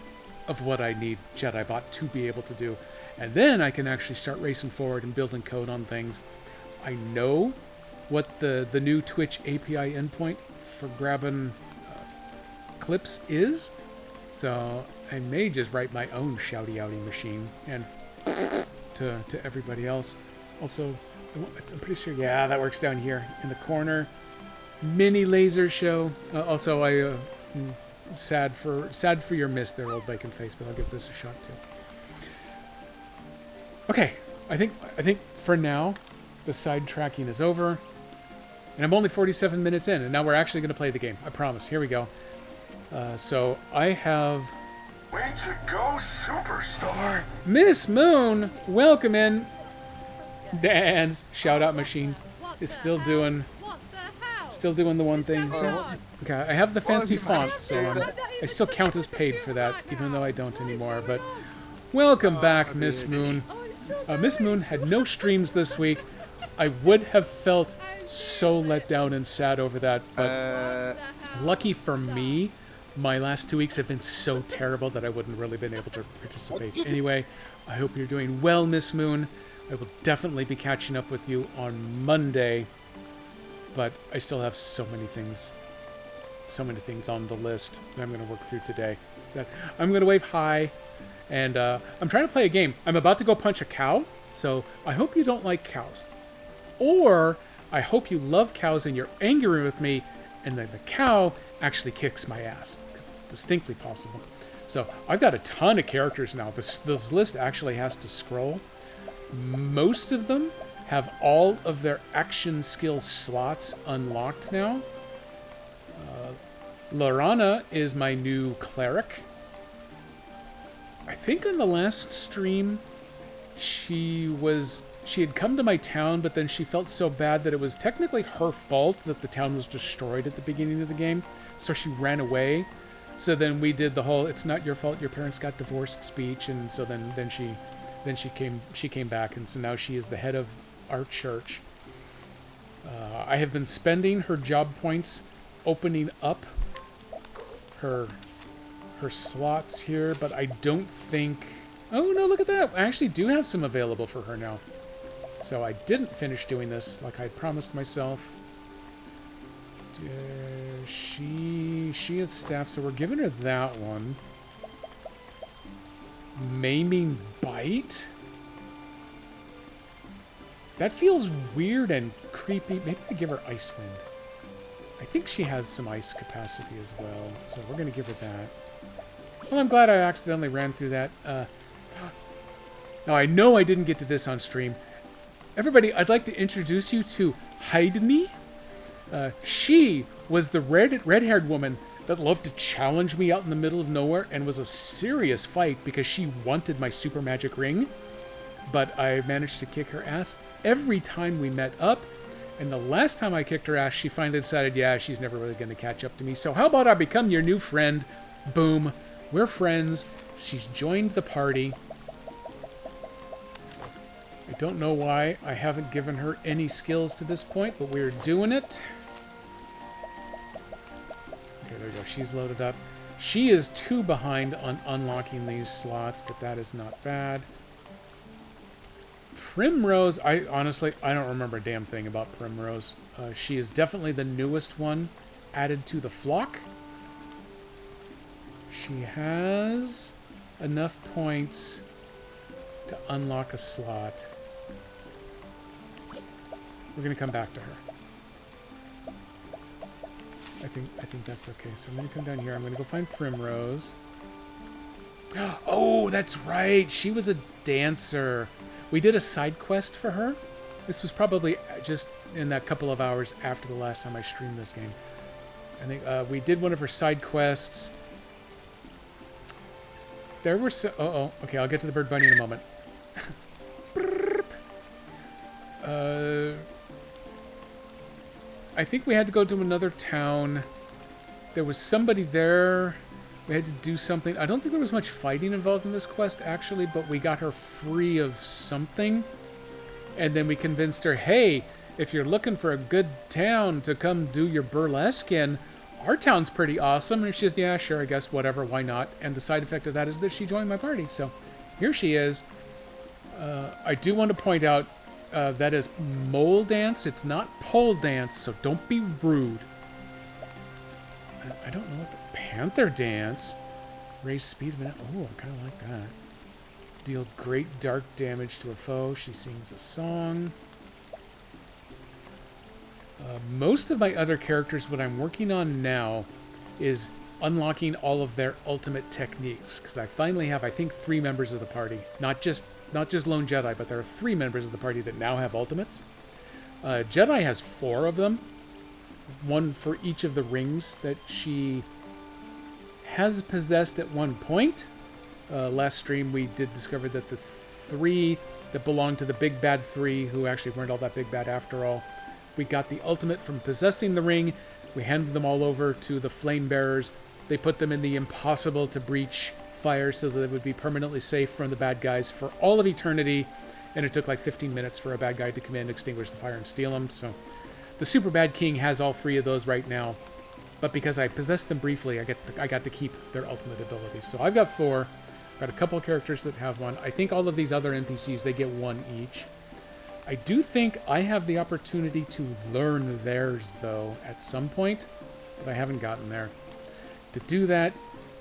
of what I need Jedi-Bot to be able to do. And then I can actually start racing forward and building code on things. I know what the new Twitch API endpoint for grabbing clips is, so I may just write my own Shouty Outie machine and to everybody else. Also, I'm pretty sure, yeah, that works down here in the corner. Mini laser show. Also, sad for your miss there, old bacon face, but I'll give this a shot too. Okay, I think for now the sidetracking is over, and I'm only 47 minutes in, and now we're actually going to play the game. I promise. Here we go. So I have. Way to go, superstar! Miss Moon, welcome in. Dan's shout-out machine is still doing the one thing. So, okay, I have the fancy font, so I still count as paid for that, even though I don't anymore. But welcome back, Miss Moon. Miss Moon had no streams this week. I would have felt so let down and sad over that, but lucky for me, my last 2 weeks have been so terrible that I wouldn't really been able to participate. Anyway, I hope you're doing well, Miss Moon. I will definitely be catching up with you on Monday, but I still have so many things on the list that I'm going to work through today. That I'm going to wave hi, and I'm trying to play a game. I'm about to go punch a cow, so I hope you don't like cows. Or I hope you love cows and you're angry with me, and then the cow actually kicks my ass, because it's distinctly possible. So I've got a ton of characters now. This list actually has to scroll. Most of them have all of their action skill slots unlocked now. Lorana is my new cleric. I think on the last stream, she had come to my town, but then she felt so bad that it was technically her fault that the town was destroyed at the beginning of the game. So she ran away. So then we did the whole "it's not your fault, your parents got divorced" speech, and so then she came back, and so now she is the head of our church. I have been spending her job points opening up her slots here, but I don't think... Oh, no, look at that. I actually do have some available for her now. So I didn't finish doing this like I'd promised myself. She is staff, so we're giving her that one. Maiming Bite? That feels weird and creepy. Maybe I give her Icewind. I think she has some ice capacity as well, so we're going to give her that. Well, I'm glad I accidentally ran through that. Now, I know I didn't get to this on stream. Everybody, I'd like to introduce you to Haidni. She was the red-haired woman that loved to challenge me out in the middle of nowhere and was a serious fight because she wanted my super magic ring. but I managed to kick her ass every time we met up. And the last time I kicked her ass, she finally decided, yeah, she's never really going to catch up to me. So how about I become your new friend? Boom. We're friends. She's joined the party. I don't know why I haven't given her any skills to this point, but we're doing it. Okay, there we go. She's loaded up. She is 2 behind on unlocking these slots, but that is not bad. Primrose, I don't remember a damn thing about Primrose. She is definitely the newest one added to the flock. She has enough points to unlock a slot. We're going to come back to her. I think that's okay. So I'm going to come down here. I'm going to go find Primrose. Oh, that's right. She was a dancer. We did a side quest for her. This was probably just in that couple of hours after the last time I streamed this game. I think we did one of her side quests. There were so... okay, I'll get to the bird bunny in a moment. I think we had to go to another town. There was somebody there. We had to do something. I don't think there was much fighting involved in this quest, actually, but we got her free of something. And then we convinced her, hey, if you're looking for a good town to come do your burlesque in, our town's pretty awesome. And she's, yeah, sure, I guess, whatever, why not? And the side effect of that is that she joined my party. So here she is. I do want to point out that is mole dance. It's not pole dance, so don't be rude. I don't know what the panther dance. Raise speed of an... Oh, I kind of like that. Deal great dark damage to a foe. She sings a song. Most of my other characters, what I'm working on now is unlocking all of their ultimate techniques. Because I finally have, I think, 3 members of the party. Not just Lone Jedi, but there are 3 members of the party that now have ultimates. Jedi has 4 of them. 1 for each of the rings that she has possessed at one point. Last stream we did discover that the 3 that belonged to the big bad 3, who actually weren't all that big bad after all, we got the ultimate from possessing the ring. We handed them all over to the flame bearers. They put them in the impossible to breach fire so that they would be permanently safe from the bad guys for all of eternity. And it took like 15 minutes for a bad guy to come in, extinguish the fire, and steal them. So the Super Bad King has all 3 of those right now. But because I possessed them briefly, I got to keep their ultimate abilities. So I've got 4. I've got a couple characters that have 1. I think all of these other NPCs, they get 1 each. I do think I have the opportunity to learn theirs, though, at some point. But I haven't gotten there. To do that,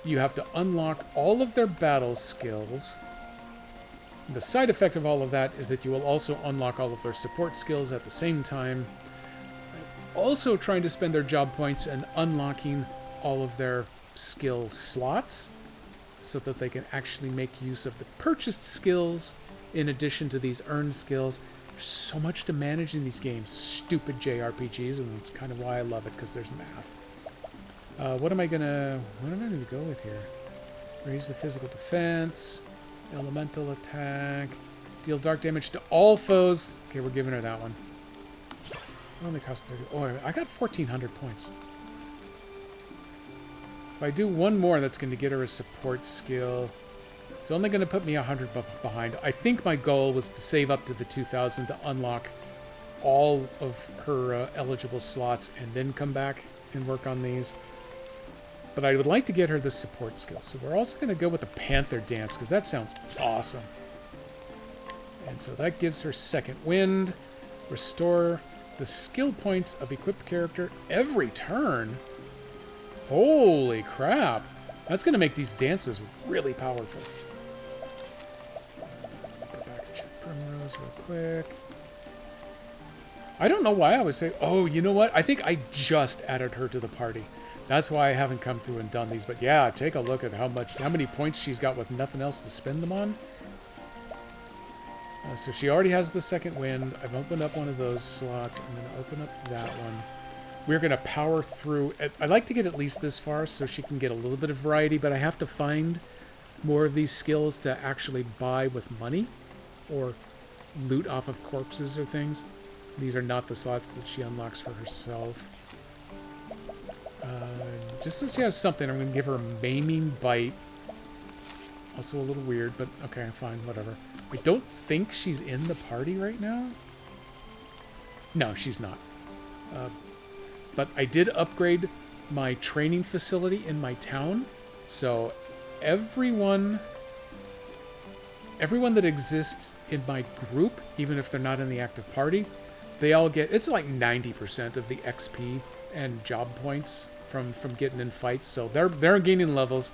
you have to unlock all of their battle skills. The side effect of all of that is that you will also unlock all of their support skills at the same time. Also trying to spend their job points and unlocking all of their skill slots so that they can actually make use of the purchased skills in addition to these earned skills. There's so much to manage in these games. Stupid JRPGs, and that's kind of why I love it, because there's math. What am I gonna go with here? Raise the physical defense, elemental attack, deal dark damage to all foes. Okay, we're giving her that one. It only costs 30. Oh, I got 1,400 points. If I do one more, that's going to get her a support skill. It's only going to put me 100 behind. I think my goal was to save up to the 2,000 to unlock all of her eligible slots and then come back and work on these. But I would like to get her the support skill. So we're also going to go with the Panther Dance, because that sounds awesome. And so that gives her second wind. Restore the skill points of equipped character every turn. Holy crap. That's going to make these dances really powerful. Go back and check Primrose real quick. I don't know why I would say... Oh, you know what? I think I just added her to the party. That's why I haven't come through and done these. But yeah, take a look at how many points she's got with nothing else to spend them on. So she already has the second wind. I've opened up one of those slots. I'm going to open up that one. We're going to power through. I'd like to get at least this far so she can get a little bit of variety, but I have to find more of these skills to actually buy with money. or loot off of corpses or things. These are not the slots that she unlocks for herself. Just so she has something, I'm going to give her a maiming bite. Also a little weird, but okay, fine, whatever. I don't think she's in the party right now. No, she's not. But I did upgrade my training facility in my town. So everyone that exists in my group, even if they're not in the active party, they all get, it's like 90% of the XP and job points from getting in fights. So they're gaining levels.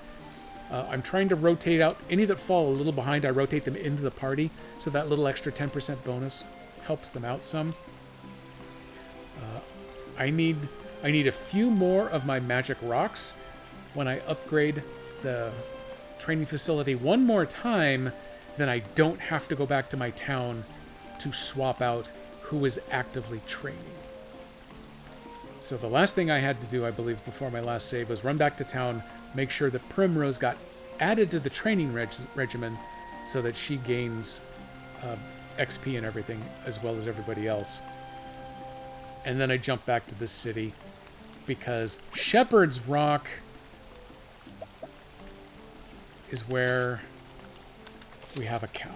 I'm trying to rotate out any that fall a little behind. I rotate them into the party, so that little extra 10% bonus helps them out some. I need a few more of my magic rocks. When I upgrade the training facility one more time, then I don't have to go back to my town to swap out who is actively training. So the last thing I had to do, I believe, before my last save was run back to town, make sure that Primrose got added to the training regimen so that she gains XP and everything, as well as everybody else. And then I jump back to this city because Shepherd's Rock is where we have a cow.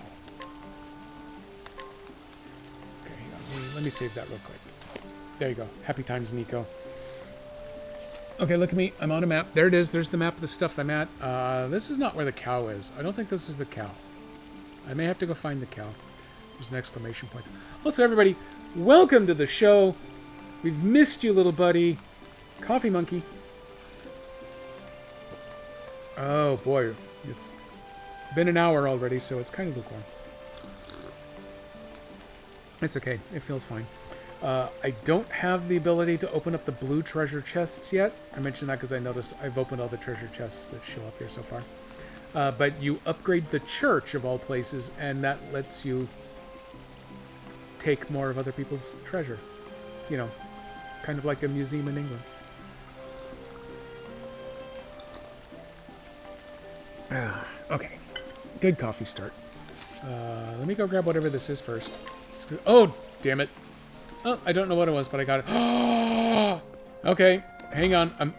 Okay, hang on. Let me save that real quick. There you go. Happy times, Nico. Okay, look at me. I'm on a map. There it is. There's the map of the stuff I'm at. This is not where the cow is. I don't think this is the cow. I may have to go find the cow. There's an exclamation point. Also, everybody, welcome to the show. We've missed you, little buddy. Coffee monkey. Oh, boy. It's been an hour already, so it's kind of lukewarm. It's okay. It feels fine. I don't have the ability to open up the blue treasure chests yet. I mentioned that because I noticed I've opened all the treasure chests that show up here so far. But you upgrade the church, of all places, and that lets you take more of other people's treasure. You know, kind of like a museum in England. Okay. Good coffee start. Let me go grab whatever this is first. Oh, damn it. Oh, I don't know what it was, but I got it. Okay, hang on.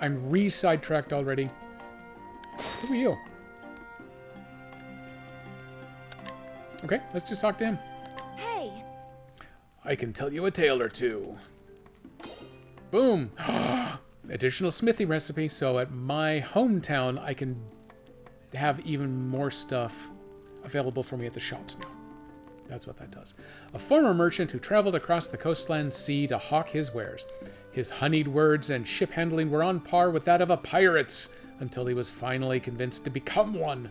I'm re-sidetracked already. Who are you? Okay, let's just talk to him. Hey. I can tell you a tale or two. Boom. Additional smithy recipe. So at my hometown, I can have even more stuff available for me at the shops now. That's what that does. A former merchant who traveled across the coastland sea to hawk his wares. His honeyed words and ship handling were on par with that of a pirate's until he was finally convinced to become one.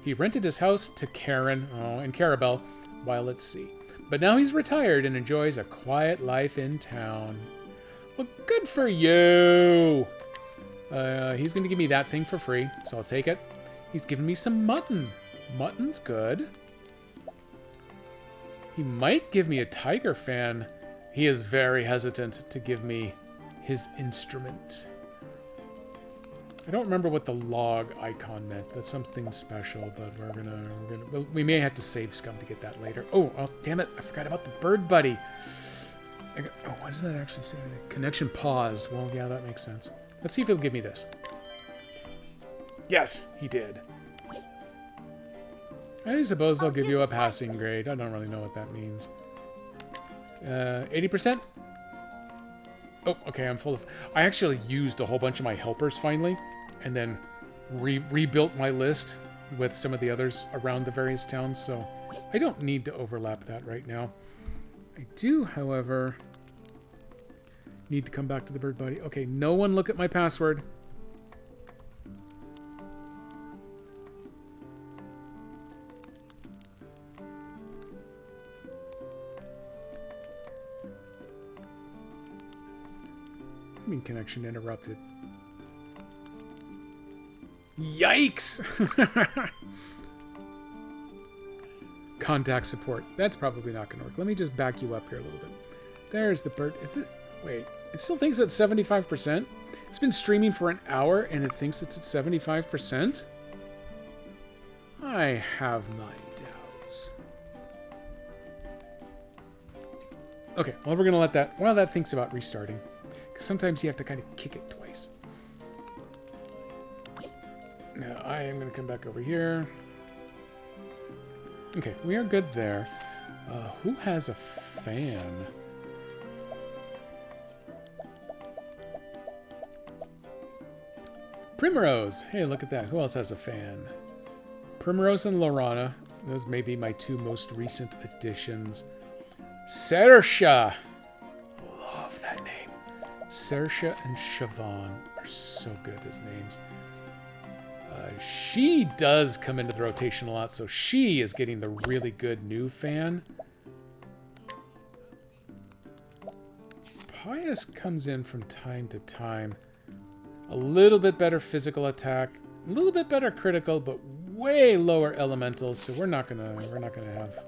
He rented his house to Karen and Carabelle while at sea. But now he's retired and enjoys a quiet life in town. Well, good for you! He's going to give me that thing for free, so I'll take it. He's giving me some mutton. Mutton's good. He might give me a tiger fan. He is very hesitant to give me his instrument. I don't remember what the log icon meant. That's something special, but we may have to save scum to get that later. Oh, damn it. I forgot about the bird buddy. What does that actually say? Connection paused. Well, yeah, that makes sense. Let's see if he'll give me this. Yes, he did. I suppose they'll give you a passing grade. I don't really know what that means. 80%? Oh, okay, I'm full of... I actually used a whole bunch of my helpers finally, and then rebuilt my list with some of the others around the various towns, so I don't need to overlap that right now. I do, however, need to come back to the bird buddy. Okay, no one look at my password. Connection interrupted. Yikes! Contact support. That's probably not going to work. Let me just back you up here a little bit. There's the bird. Is it? Wait. It still thinks it's 75%? It's been streaming for an hour and it thinks it's at 75%? I have my doubts. Okay, well, we're going to let that, while that thinks about restarting. Because sometimes you have to kind of kick it twice. Now, I am going to come back over here. Okay, we are good there. Who has a fan? Primrose! Hey, look at that. Who else has a fan? Primrose and Lorana. Those may be my two most recent additions. Saoirse! Love that name. Saoirse and Siobhan are so good as names. She does come into the rotation a lot, so she is getting the really good new fan. Pius comes in from time to time. A little bit better physical attack, a little bit better critical, but way lower elementals. So we're not gonna have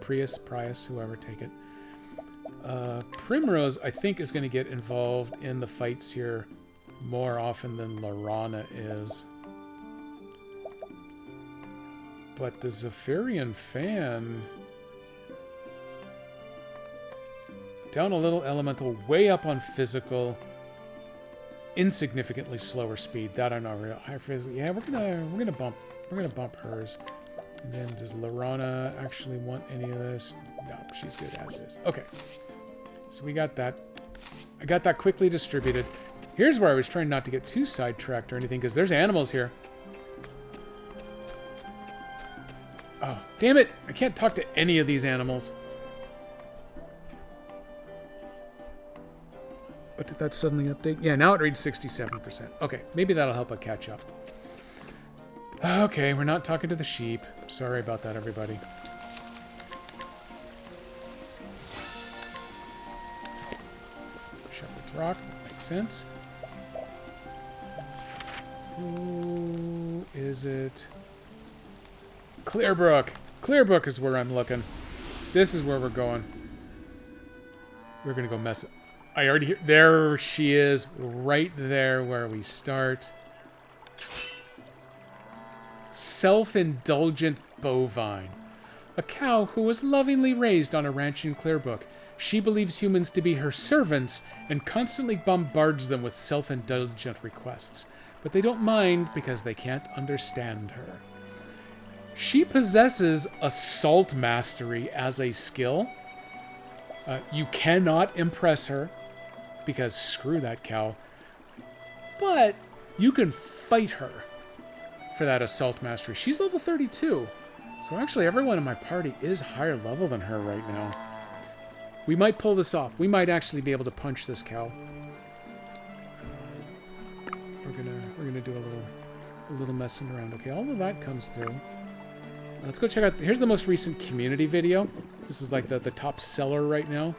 Prius, whoever, take it. Primrose, I think, is gonna get involved in the fights here more often than Lorana is. But the Zephyrian fan, down a little elemental, way up on physical. Insignificantly slower speed. That I know. Higher physical. Yeah, we're gonna bump hers. And then does Lorana actually want any of this? No, she's good as is. Okay. So we got that. I got that quickly distributed. Here's where I was trying not to get too sidetracked or anything, because there's animals here. Oh, damn it! I can't talk to any of these animals. But did that suddenly update? Yeah, now it reads 67%. Okay, maybe that'll help it catch up. Okay, we're not talking to the sheep. Sorry about that, everybody. Shepherd's Rock, makes sense. Who is it? Clearbrook. Clearbrook is where I'm looking. This is where we're going. We're going to go mess it. I already hear... There she is, right there where we start. Self-indulgent bovine. A cow who was lovingly raised on a ranch in Clearbrook. She believes humans to be her servants and constantly bombards them with self-indulgent requests. But they don't mind because they can't understand her. She possesses assault mastery as a skill. You cannot impress her, because screw that cow. But you can fight her for that assault mastery. She's level 32. So actually everyone in my party is higher level than her right now. We might pull this off. We might actually be able to punch this cow. We're gonna do a little messing around. Okay, all of that comes through. Let's go check out. Here's the most recent community video. This is like the top seller right now.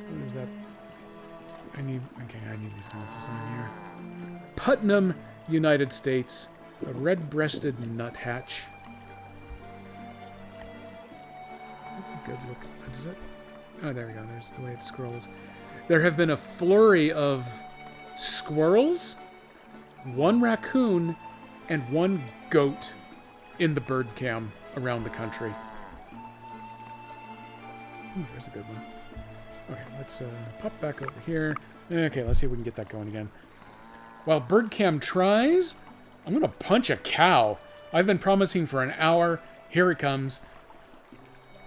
What is that? I need these houses in here. Putnam, United States. A red-breasted nuthatch. That's a good look. What is it? Oh, there we go. There's the way it scrolls. There have been a flurry of squirrels, one raccoon, and one goat in the bird cam around the country. Ooh, there's a good one. Okay, let's pop back over here. Okay, let's see if we can get that going again. While Birdcam tries, I'm going to punch a cow. I've been promising for an hour. Here it comes.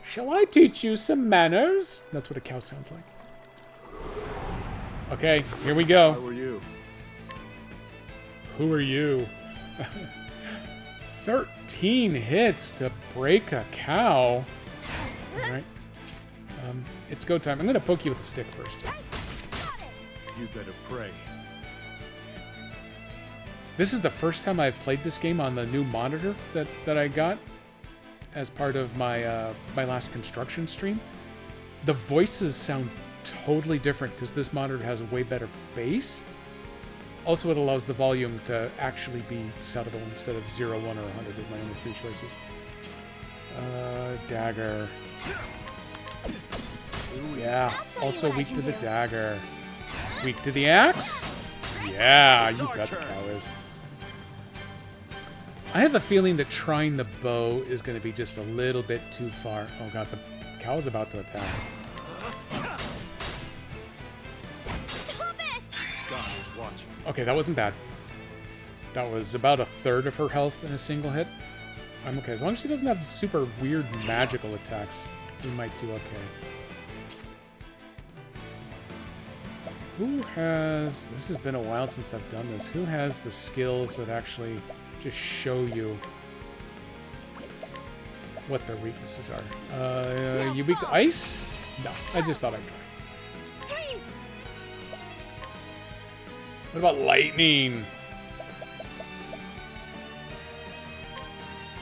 Shall I teach you some manners? That's what a cow sounds like. Okay, here we go. How are you? Who are you? 13 hits to break a cow. All right. It's go time. I'm going to poke you with a stick first. You better pray. This is the first time I've played this game on the new monitor that I got as part of my my last construction stream. The voices sound totally different because this monitor has a way better bass. Also, it allows the volume to actually be settable instead of 0, 1, or 100 with my only 3 choices. Dagger. Yeah, also weak to the dagger. Weak to the axe? Yeah, you bet the cow is. I have a feeling that trying the bow is going to be just a little bit too far. Oh god, the cow is about to attack. Stop it! God is watching. Okay, that wasn't bad. That was about a third of her health in a single hit. I'm okay. As long as she doesn't have super weird magical attacks, we might do okay. Who has... This has been a while since I've done this. Who has the skills that actually just show you what their weaknesses are? You weak to ice? No, I just thought I'd try. Freeze! What about lightning?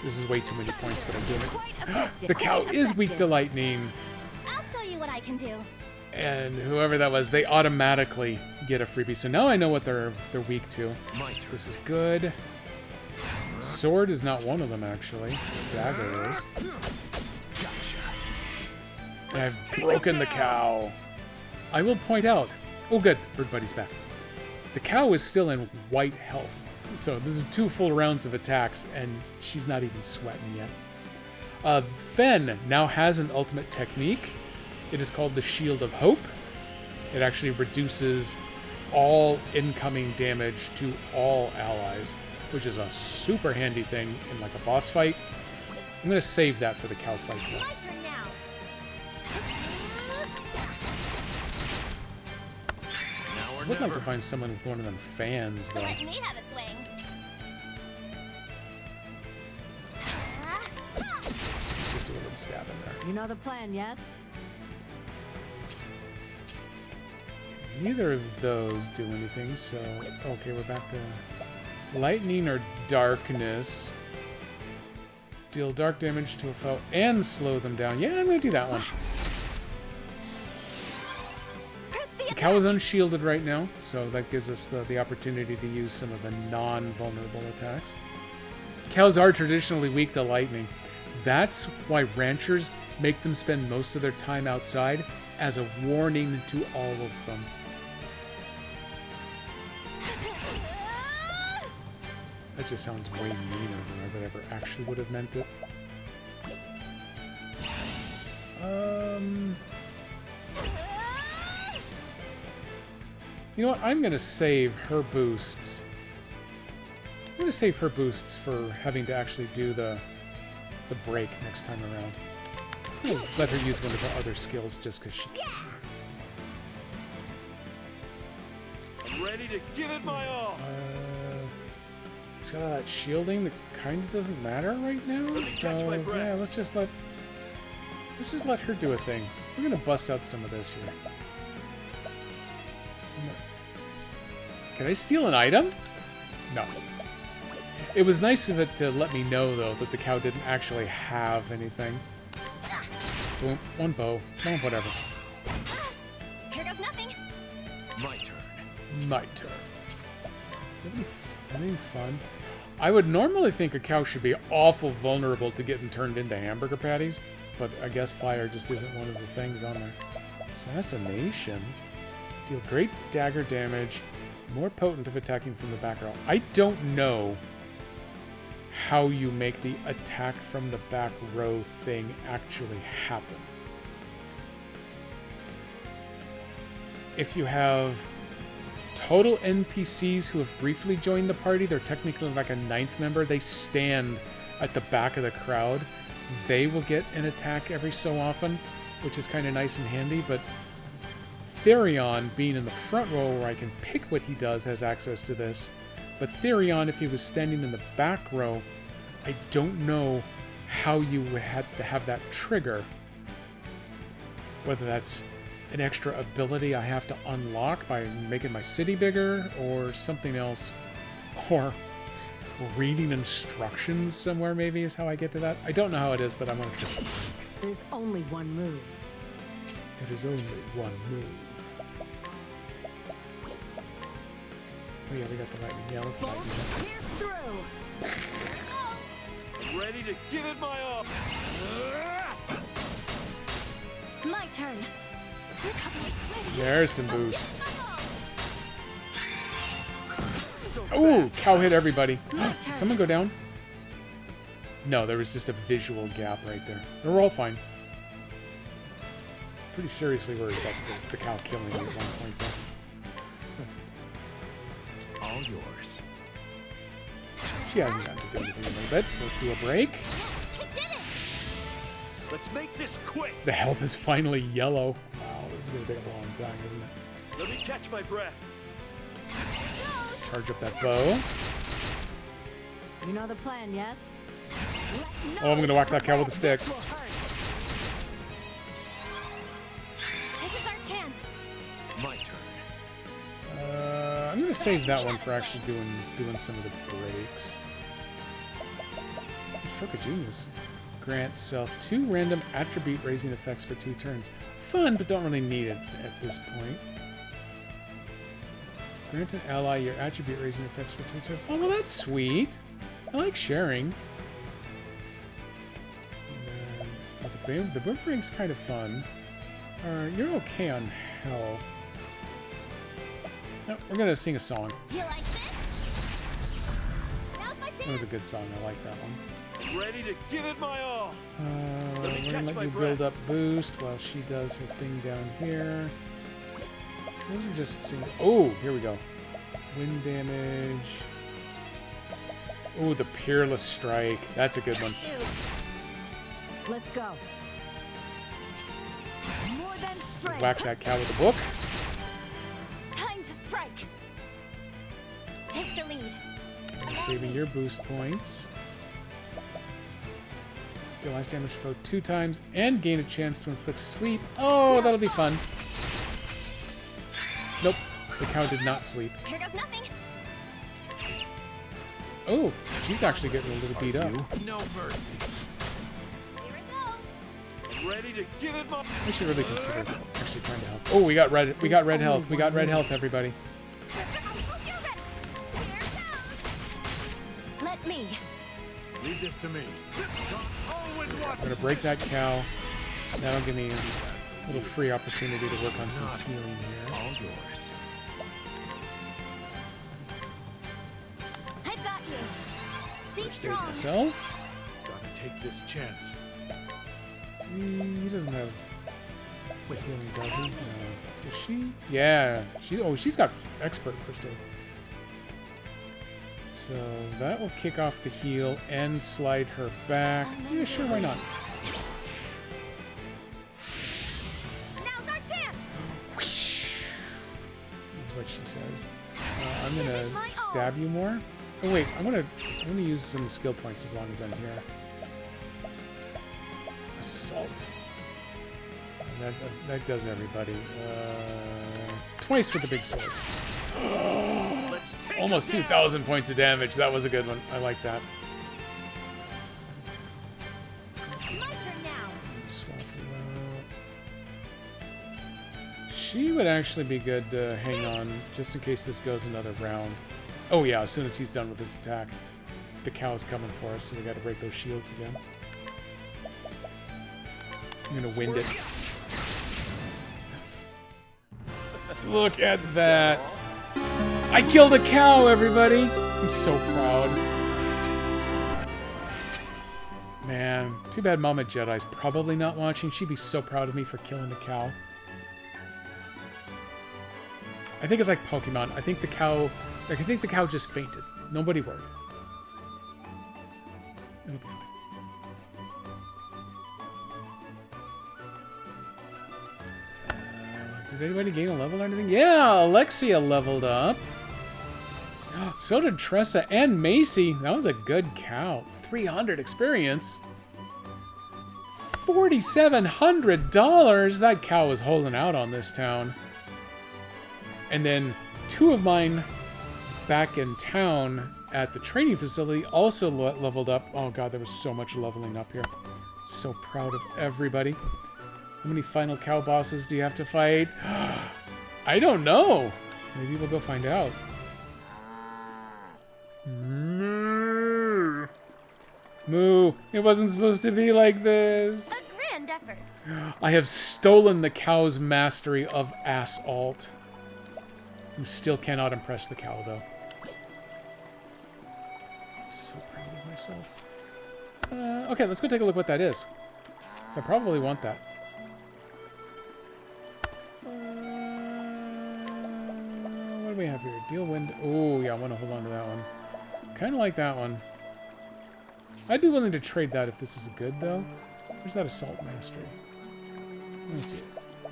This is way too many points, but I'm doing it. Quite effective. The cow Quite is weak to effective. lightning. I'll show you what I can do. And whoever that was, they automatically get a freebie. So now I know what they're weak to. My turn. This is good. Sword is not one of them, actually. Dagger is. And I've broken the cow. I will point out... Oh, good. Bird Buddy's back. The cow is still in white health. So this is 2 full rounds of attacks, and she's not even sweating yet. Fen now has an ultimate technique. It is called the Shield of Hope. It actually reduces all incoming damage to all allies, which is a super handy thing in like a boss fight. I'm going to save that for the cow fight though. My turn now. Now or I would like never. to find someone with one of them fans though. Let me have a swing. Let's just do a little stab in there. You know the plan, yes? Neither of those do anything, so... Okay, we're back to... Lightning or darkness. Deal dark damage to a foe and slow them down. Yeah, I'm gonna do that one. Press the The cow is unshielded right now, so that gives us the opportunity to use some of the non-vulnerable attacks. Cows are traditionally weak to lightning. That's why ranchers make them spend most of their time outside as a warning to all of them. That just sounds way meaner than I would ever actually would have meant it. You know what? I'm gonna save her boosts. I'm gonna save her boosts for having to actually do the break next time around. I'll let her use one of her other skills just because she can. I'm ready to give it my all. She's got all that shielding that kind of doesn't matter right now. me catch my So breath. yeah, let's just let her do a thing. We're gonna bust out some of this here. Can I steal an item? No. It was nice of it to let me know though that the cow didn't actually have anything. Boom, one bow. No, whatever. Here goes nothing. My turn. My turn. Anything fun? I would normally think a cow should be awful vulnerable to getting turned into hamburger patties, but I guess fire just isn't one of the things on there. Assassination. Deal great dagger damage, more potent if attacking from the back row. I don't know how you make the attack from the back row thing actually happen. If you have total NPCs who have briefly joined the party, they're technically like a 9th member, they stand at the back of the crowd, they will get an attack every so often, which is kind of nice and handy, but Therion, being in the front row where I can pick what he does, has access to this. But Therion, if he was standing in the back row, I don't know how you would have to have that trigger. Whether that's an extra ability I have to unlock by making my city bigger, or something else. Or reading instructions somewhere maybe is how I get to that. I don't know how it is, but I'm going to try. There's only one move. It is only one move. Oh yeah, we got the lightning. Yeah, let's lightning. Pierce through. I'm ready to give it my all. My turn. There's some boost. Ooh, cow hit everybody. Did someone go down? No, there was just a visual gap right there. They were all fine. Pretty seriously worried about the cow killing me at one point, though. All yours. She hasn't gotten to do anything in a little bit, so let's do a break. I did it! Let's make this quick. The health is finally yellow. Wow, this is going to take a long time, isn't it? Let me catch my breath. Let's charge up that bow. You know the plan, yes? Oh, I'm going to whack that cow with a stick. This will hurt. This is our chance. My turn. I'm going to save that one for actually doing some of the breaks. Stroke of genius. Grant self 2 random attribute raising effects for 2 turns. Fun, but don't really need it at this point. Grant an ally your attribute raising effects for 2 turns. Oh, well, that's sweet. I like sharing. And then, the boomerang's kind of fun. You're okay on health. No, we're going to sing a song. You like this? Now's my That was chance. a good song. I like that one. Ready to give it my all. We're Let me going catch to let my you breath. build up boost while she does her thing down here. Those are just single. Oh, here we go. Wind damage. Oh, the Peerless Strike. That's a good one. Ew. Let's go. More than strength. Whack that cow with a book. Time to strike. Take the lead. You're saving your boost points. Deal ice damage to foe 2 times and gain a chance to inflict sleep. Oh, that'll be fun. Nope, the cow did not sleep. Here goes nothing. Oh, she's actually getting a little beat up. No mercy. Here we go. Ready to give it my. I should really consider actually trying to help. Oh, we got red health. We got red health, everybody. You're ready. Here goes. Let me. Leave this to me. Always watch. I'm gonna break that cow. That'll give me a little free opportunity to work on some healing here. All yours. I've got you. Be First aid strong. myself. Gotta take this chance. He doesn't have healing, does he? No. Does she? Yeah. She's got expert first aid. So that will kick off the heal and slide her back. Yeah, sure, why not? Now's our chance. Is what she says. I'm gonna stab you more. Oh wait, I'm gonna use some skill points as long as I'm here. Assault. That does everybody. Twice with the big sword. Let's take Almost it down. 2,000 points of damage. That was a good one. I like that. My turn now. Swap you out. She would actually be good to hang on just in case this goes another round. Oh yeah, as soon as he's done with his attack. The cow's coming for us, so we gotta break those shields again. I'm gonna wind it. Look at that. I killed a cow, everybody! I'm so proud. Man, too bad Mama Jedi's probably not watching. She'd be so proud of me for killing the cow. I think it's like Pokemon. I think the cow just fainted. Nobody worry. It'll be fine. Did anybody gain a level or anything? Yeah, Alexia leveled up. So did Tressa and Macy. That was a good cow. 300 experience. $4,700. That cow was holding out on this town. And then 2 of mine back in town at the training facility also leveled up. Oh god, there was so much leveling up here. So proud of everybody. How many final cow bosses do you have to fight? I don't know. Maybe we'll go find out. Moo. Moo. It wasn't supposed to be like this. A grand effort. I have stolen the cow's mastery of assault. You still cannot impress the cow, though. I'm so proud of myself. Okay, let's go take a look what that is. So I probably want that. What do we have here? Deal wind. Oh, yeah, I want to hold on to that one. Kind of like that one. I'd be willing to trade that if this is good, though. Where's that assault mastery? Let's see.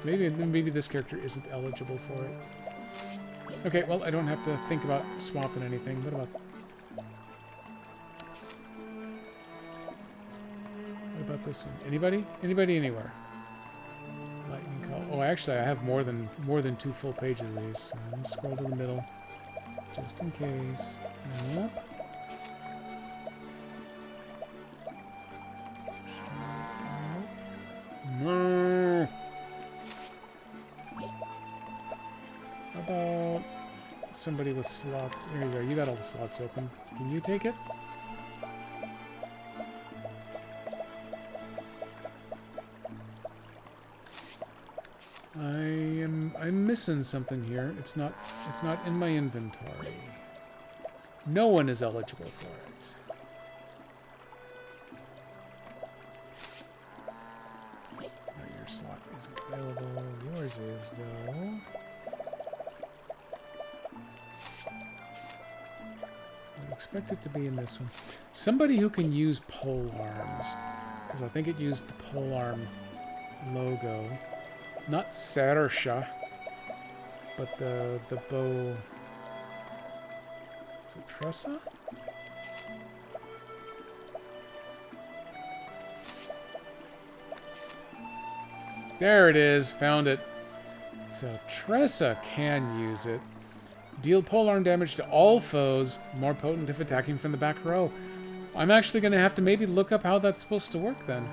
Maybe this character isn't eligible for it. Okay, well, I don't have to think about swapping anything. What about this one? Anybody? Anybody anywhere? Lightning call. Oh, actually, I have more than 2 full pages of these. So I'm gonna scroll to the middle, just in case. Nope. No. How about somebody with slots? There you go. You got all the slots open. Can you take it? I'm missing something here. It's not in my inventory. No one is eligible for it. No, your slot isn't available. Yours is, though. I expect it to be in this one. Somebody who can use pole arms. Because I think it used the pole arm logo. Not Saoirse, but the bow. Is it Tressa? There it is. Found it. So Tressa can use it. Deal polearm damage to all foes, more potent if attacking from the back row. I'm actually going to have to maybe look up how that's supposed to work then.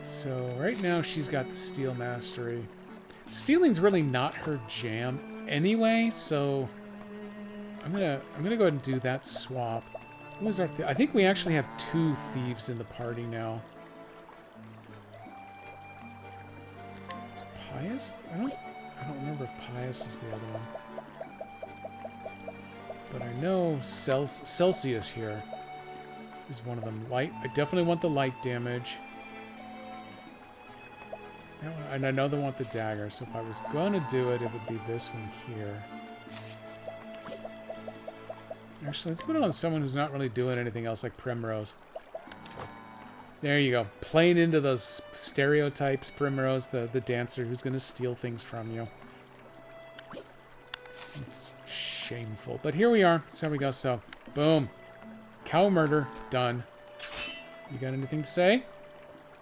So right now she's got the Steel Mastery. Stealing's really not her jam anyway, so I'm gonna go ahead and do that swap. Who is our I think we actually have 2 thieves in the party now. Is Pius? I don't remember if Pius is the other one. But I know Celsius here is one of them. Light. I definitely want the light damage. And I know they want the dagger, so if I was going to do it, it would be this one here. Actually, let's put it on someone who's not really doing anything else, like Primrose. There you go. Playing into those stereotypes, Primrose, the dancer who's going to steal things from you. It's shameful. But here we are. That's how we go. So, boom. Cow murder. Done. You got anything to say?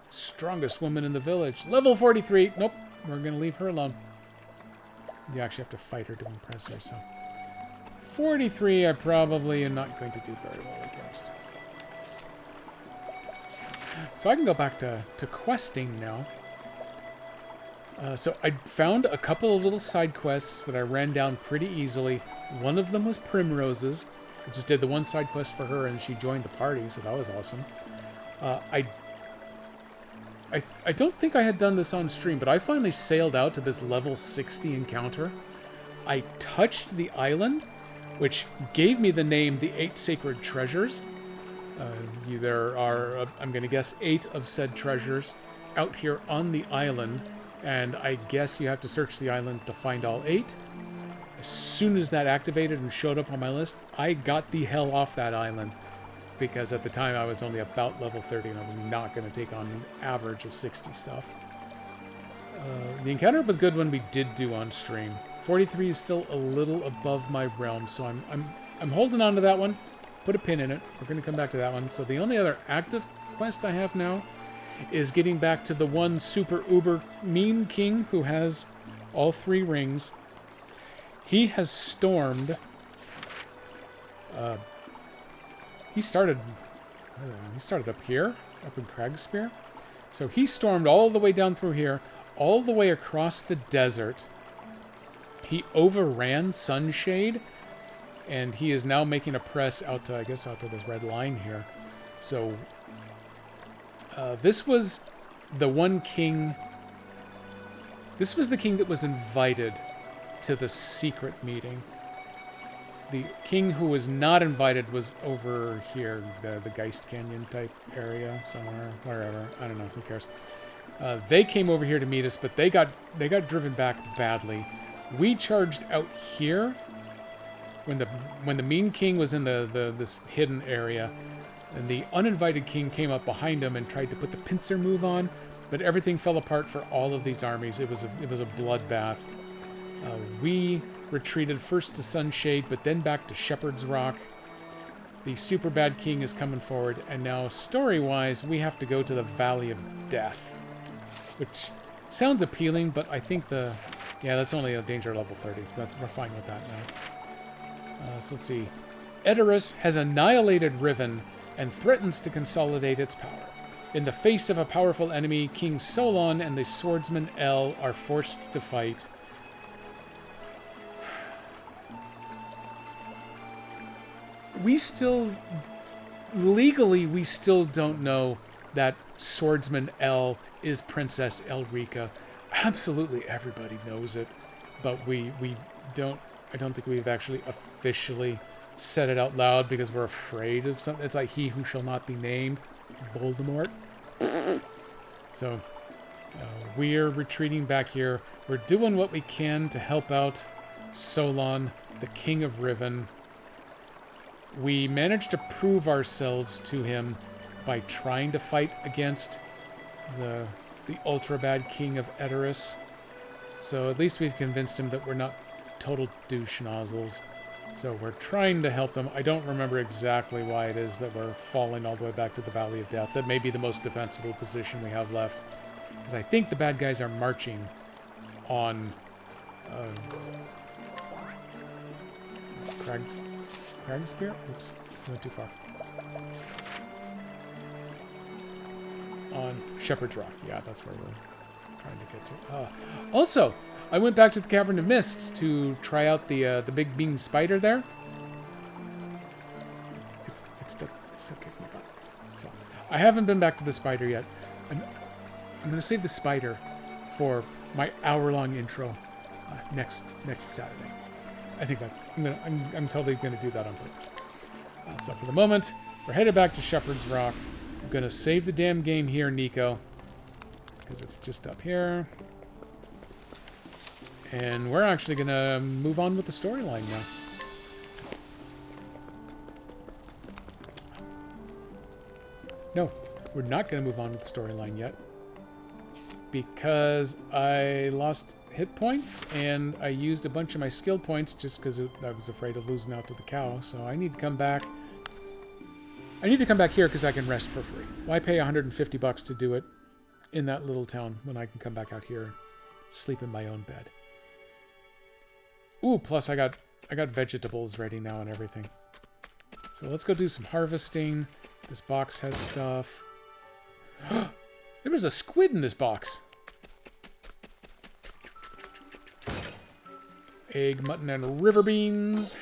Strongest woman in the village. Level 43. Nope. We're going to leave her alone. You actually have to fight her to impress her, so. 43 I probably am not going to do very well against. So I can go back to questing now. So I found a couple of little side quests that I ran down pretty easily. One of them was Primrose's. I just did the one side quest for her and she joined the party, so that was awesome. I don't think I had done this on stream, but I finally sailed out to this level 60 encounter. I touched the island, which gave me the name the 8 Sacred Treasures. There are, I'm going to guess, 8 of said treasures out here on the island, and I guess you have to search the island to find all 8. As soon as that activated and showed up on my list, I got the hell off that island. Because at the time I was only about level 30 and I was not going to take on an average of 60 stuff. The encounter with Goodwin we did do on stream. 43 is still a little above my realm, so I'm holding on to that one. Put a pin in it. We're going to come back to that one. So the only other active quest I have now is getting back to the one super uber mean king who has all 3 rings. He has stormed... He started up here, up in Kragspear. So he stormed all the way down through here, all the way across the desert. He overran Sunshade, and he is now making a press out to, I guess, out to this red line here. So this was the one king. This was the king that was invited to the secret meeting. The king who was not invited was over here, the Geist Canyon type area somewhere, wherever. I don't know. Who cares? They came over here to meet us, but they got driven back badly. We charged out here when the mean king was in this hidden area, and the uninvited king came up behind him and tried to put the pincer move on, but everything fell apart for all of these armies. It was a bloodbath. We retreated first to Sunshade, but then back to Shepherd's Rock. The super bad king is coming forward, and now story-wise, we have to go to the Valley of Death, which sounds appealing, but I think that's only a danger level 30, so we're fine with that now. So let's see. Edoras has annihilated Riven and threatens to consolidate its power. In the face of a powerful enemy, King Solon and the swordsman El are forced to fight. Legally, we still don't know that swordsman El is Princess Elrica. Absolutely everybody knows it, but I don't think we've actually officially said it out loud because we're afraid of something. It's like he who shall not be named, Voldemort. So we're retreating back here. We're doing what we can to help out Solon, the King of Riven. We managed to prove ourselves to him by trying to fight against the ultra bad King of Edoras. So at least we've convinced him that we're not total douche nozzles. So we're trying to help them. I don't remember exactly why it is that we're falling all the way back to the Valley of Death. That may be the most defensible position we have left. Because I think the bad guys are marching on Kragspear? Oops, went too far. On Shepherd's Rock. Yeah, that's where we're trying to get to. Also, I went back to the Cavern of Mists to try out the big bean spider there. It's still kicking my butt. So I haven't been back to the spider yet. I'm going to save the spider for my hour-long intro next Saturday. I think that I'm totally going to do that on purpose. So for the moment, we're headed back to Shepherd's Rock. I'm going to save the damn game here, Nico, because it's just up here. And we're actually going to move on with the storyline now. No, we're not going to move on with the storyline yet. Because I lost hit points, and I used a bunch of my skill points just because I was afraid of losing out to the cow. So I need to come back. I need to come back here because I can rest for free. Why pay $150 to do it in that little town when I can come back out here and sleep in my own bed? Ooh, plus I got vegetables ready now and everything. So let's go do some harvesting. This box has stuff. There was a squid in this box. Egg, mutton, and river beans.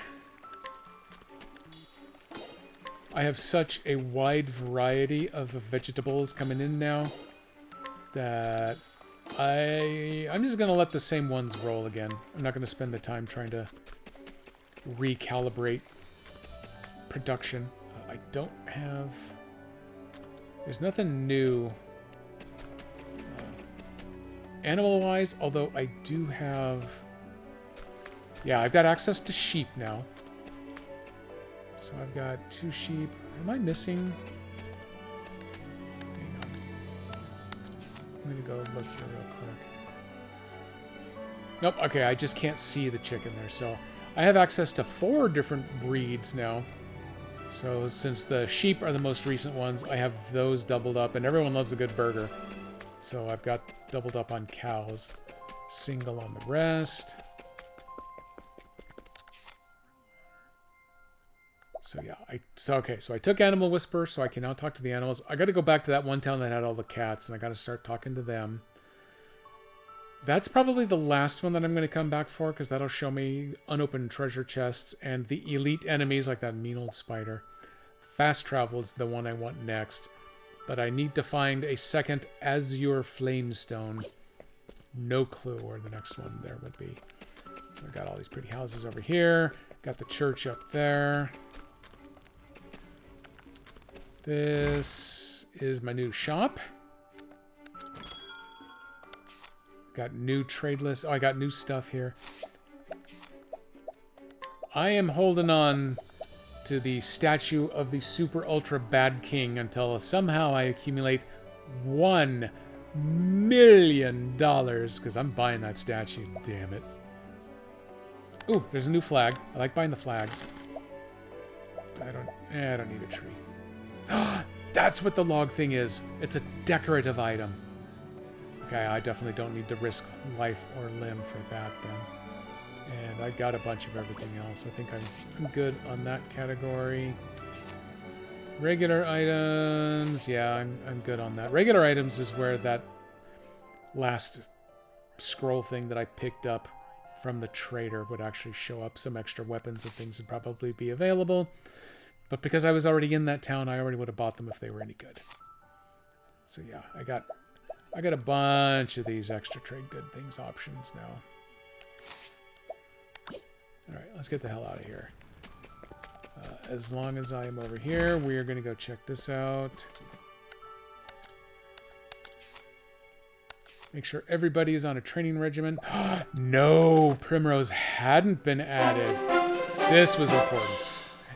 I have such a wide variety of vegetables coming in now that I'm just going to let the same ones roll again. I'm not going to spend the time trying to recalibrate production. I don't have... There's nothing new animal-wise, although I do have... Yeah, I've got access to sheep now. So I've got 2 sheep. Am I missing? Hang on. I'm going to go look here real quick. Nope, okay, I just can't see the chicken there. So I have access to 4 different breeds now. So since the sheep are the most recent ones, I have those doubled up. And everyone loves a good burger. So I've got doubled up on cows. Single on the rest. So yeah, so I took Animal Whisper, so I can now talk to the animals. I got to go back to that one town that had all the cats, and I got to start talking to them. That's probably the last one that I'm going to come back for, because that'll show me unopened treasure chests and the elite enemies, like that mean old spider. Fast Travel is the one I want next, but I need to find a second Azure Flamestone. No clue where the next one there would be. So I got all these pretty houses over here. Got the church up there. This is my new shop. Got new trade lists. Oh, I got new stuff here. I am holding on to the statue of the super ultra bad king until somehow I accumulate $1 million, because I'm buying that statue. Damn it. Ooh, there's a new flag. I like buying the flags. I don't need a tree. That's what the log thing is. It's a decorative item. Okay, I definitely don't need to risk life or limb for that then. And I got a bunch of everything else. I think I'm good on that category. Regular items, yeah, I'm good on that. Regular items is where that last scroll thing that I picked up from the trader would actually show up. Some extra weapons and things would probably be available. But because I was already in that town, I already would have bought them if they were any good. So yeah, I got a bunch of these extra trade good things options now. Alright, let's get the hell out of here. As long as I am over here, we are going to go check this out. Make sure everybody is on a training regimen. No, Primrose hadn't been added. This was important.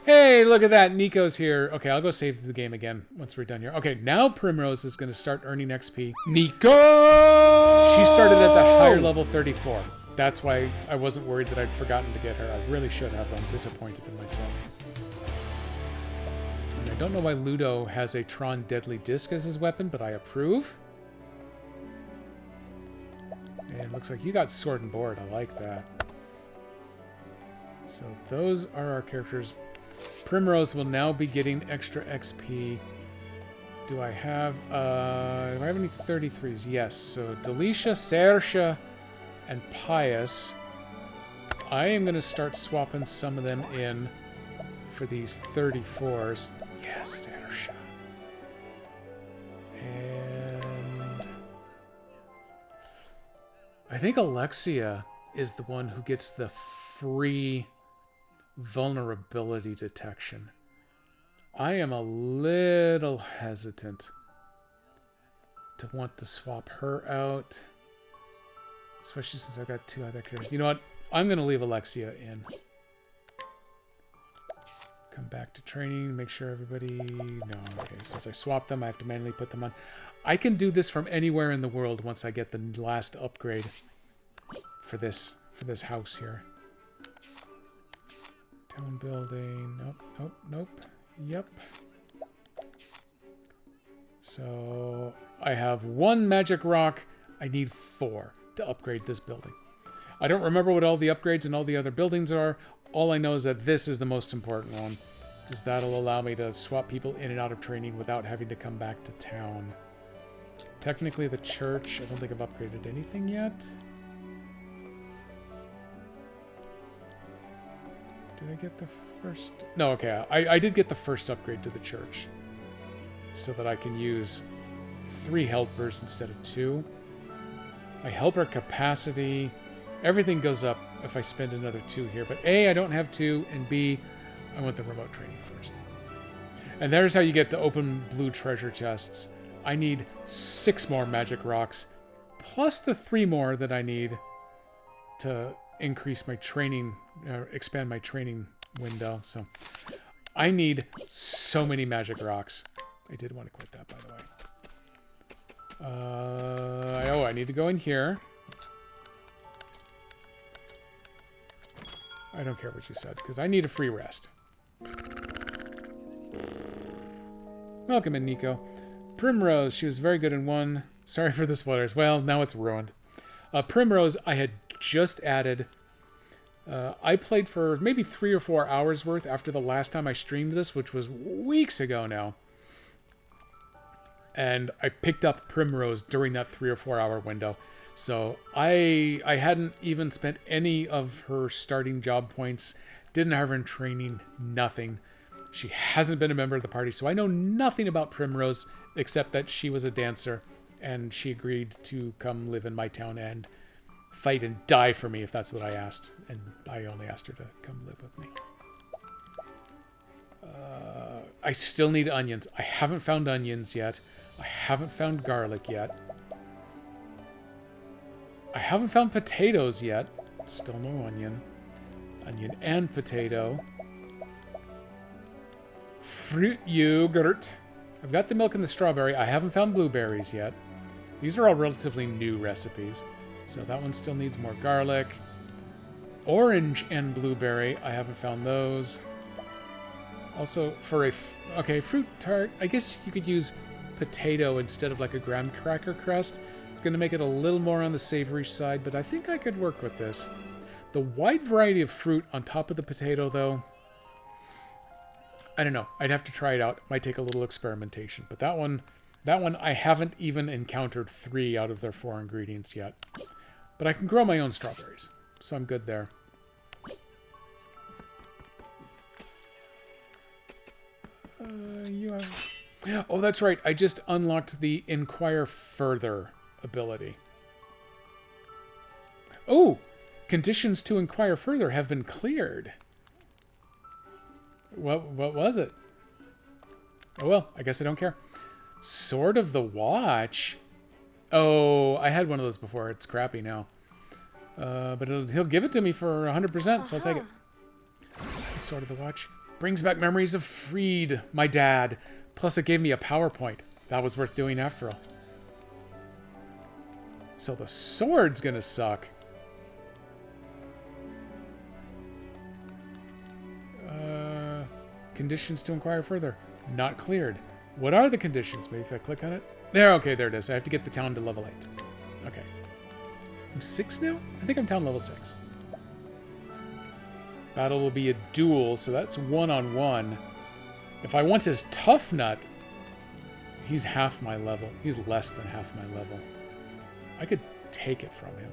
Hey, look at that. Nico's here. Okay, I'll go save the game again once we're done here. Okay, now Primrose is going to start earning XP. Nico! She started at that higher level 34. That's why I wasn't worried that I'd forgotten to get her. I really should have. I'm disappointed in myself. And I don't know why Ludo has a Tron Deadly Disc as his weapon, but I approve. And looks like you got Sword and Board. I like that. So those are our characters. Primrose will now be getting extra XP. Do I have any 33s? Yes. So Delicia, Saoirse, and Pius. I am going to start swapping some of them in for these 34s. Yes, Saoirse. And I think Alexia is the one who gets the free vulnerability detection. I am a little hesitant to want to swap her out, especially since I've got two other characters. You know what? I'm going to leave Alexia in. Come back to training, make sure everybody... No, okay, since I swapped them, I have to manually put them on. I can do this from anywhere in the world once I get the last upgrade for this house here. Town building. Nope. Yep. So I have 1 magic rock. I need 4 to upgrade this building. I don't remember what all the upgrades and all the other buildings are. All I know is that this is the most important one, because that'll allow me to swap people in and out of training without having to come back to town. Technically the church, I don't think I've upgraded anything yet. Did I get the first? No, okay. I did get the first upgrade to the church, so that I can use 3 helpers instead of 2. My helper capacity, everything goes up if I spend another 2 here. But A, I don't have 2, and B, I want the remote training first. And there's how you get the open blue treasure chests. I need 6 more magic rocks, plus the 3 more that I need to increase my training, expand my training window. So I need so many magic rocks. I did want to quit that, by the way. I need to go in here. I don't care what you said, because I need a free rest. Welcome in, Nico. Primrose, she was very good in 1. Sorry for the spoilers. Well, now it's ruined. Primrose, I had just added. I played for maybe 3 or 4 hours worth after the last time I streamed this, which was weeks ago now. And I picked up Primrose during that 3 or 4 hour window. So I hadn't even spent any of her starting job points, didn't have her in training, nothing. She hasn't been a member of the party, so I know nothing about Primrose except that she was a dancer and she agreed to come live in my town and fight and die for me if that's what I asked. And I only asked her to come live with me. I still need onions. I haven't found onions yet. I haven't found garlic yet. I haven't found potatoes yet. Still no onion. Onion and potato. Fruit yogurt. I've got the milk and the strawberry. I haven't found blueberries yet. These are all relatively new recipes. So that one still needs more garlic. Orange and blueberry. I haven't found those. Also, for a... okay, fruit tart. I guess you could use potato instead of like a graham cracker crust. It's going to make it a little more on the savory side, but I think I could work with this. The wide variety of fruit on top of the potato, though... I don't know. I'd have to try it out. It might take a little experimentation. But that one I haven't even encountered 3 out of their 4 ingredients yet. But I can grow my own strawberries, so I'm good there. You have... oh, that's right. I just unlocked the Inquire Further ability. Oh! Conditions to inquire further have been cleared. What was it? Oh well, I guess I don't care. Sword of the Watch? Oh, I had one of those before. It's crappy now. But he'll give it to me for 100%, so I'll take it. The Sword of the Watch. Brings back memories of Freed, my dad. Plus it gave me a PowerPoint. That was worth doing after all. So the sword's gonna suck. Conditions to inquire further. Not cleared. What are the conditions? Maybe if I click on it? There, okay, there it is. I have to get the town to level 8. Okay. I'm 6 now? I think I'm town level 6. Battle will be a duel, so that's 1-on-1. If I want his tough nut, he's half my level. He's less than half my level. I could take it from him.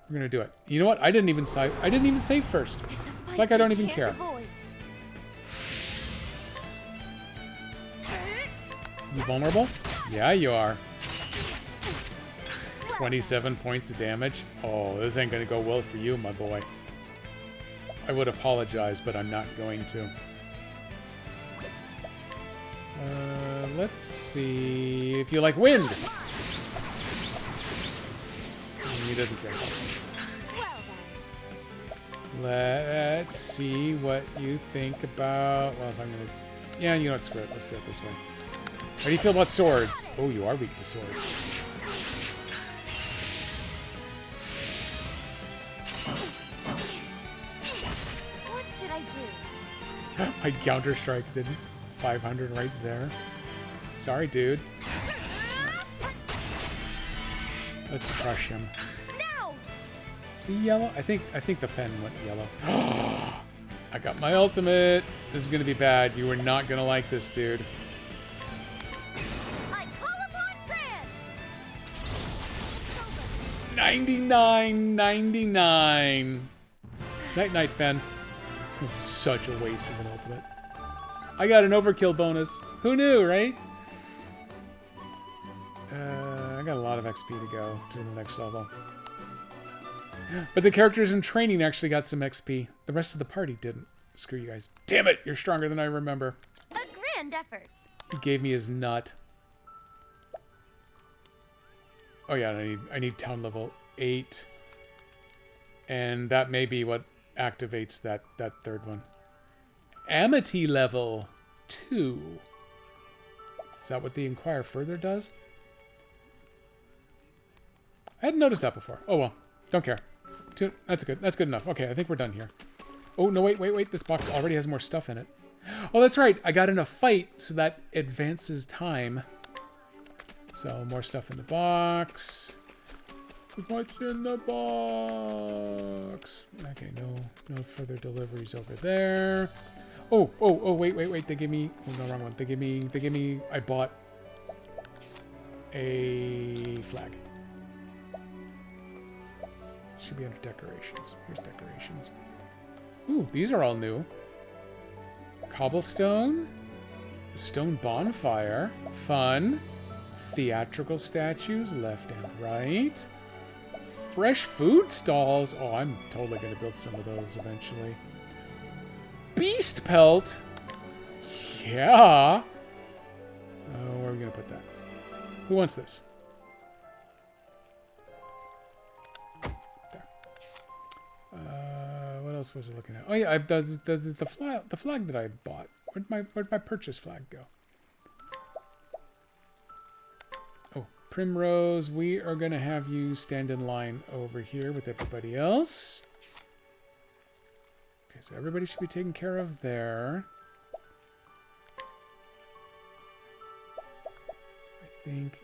We're gonna do it. You know what? I didn't even save first. It's like I don't even care. You vulnerable? Yeah, you are. 27 points of damage. Oh, this ain't gonna go well for you, my boy. I would apologize, but I'm not going to. Let's see if you like wind. He doesn't care. Let's see what you think about... well, if I'm gonna... yeah, you know what? Screw it. Let's do it this way. How do you feel about swords? Oh, you are weak to swords. What should I do? My counter-strike didn't. 500 right there. Sorry, dude. Let's crush him. Now! Is he yellow? I think the Fen went yellow. I got my ultimate. This is gonna be bad. You are not gonna like this, dude. I call upon Grand! 99.99. Night, Fen. It was such a waste of an ultimate. I got an overkill bonus. Who knew, right? I got a lot of XP to go to the next level. But the characters in training actually got some XP. The rest of the party didn't. Screw you guys. Damn it! You're stronger than I remember. A grand effort. He gave me his nut. Oh yeah, I need town level 8. And that may be what activates that third one. Amity level 2. Is that what the Inquire Further does? I hadn't noticed that before. Oh well, don't care. That's good enough. Okay, I think we're done here. Oh no, wait. This box already has more stuff in it. Oh, that's right. I got in a fight, so that advances time. So more stuff in the box. What's in the box? Okay, no further deliveries over there. Oh, wait. They gave me... oh, no, wrong one. They gave me... I bought a flag. Should be under decorations. Here's decorations. Ooh, these are all new. Cobblestone. A stone bonfire. Fun. Theatrical statues, left and right. Fresh food stalls. Oh, I'm totally going to build some of those eventually. Beast pelt. Yeah. Oh, where are we going to put that? Who wants this? There. What else was I looking at? Oh yeah, that's the flag that I bought. Where'd my purchase flag go? Oh, Primrose, we are gonna have you stand in line over here with everybody else. Okay, so everybody should be taken care of there. I think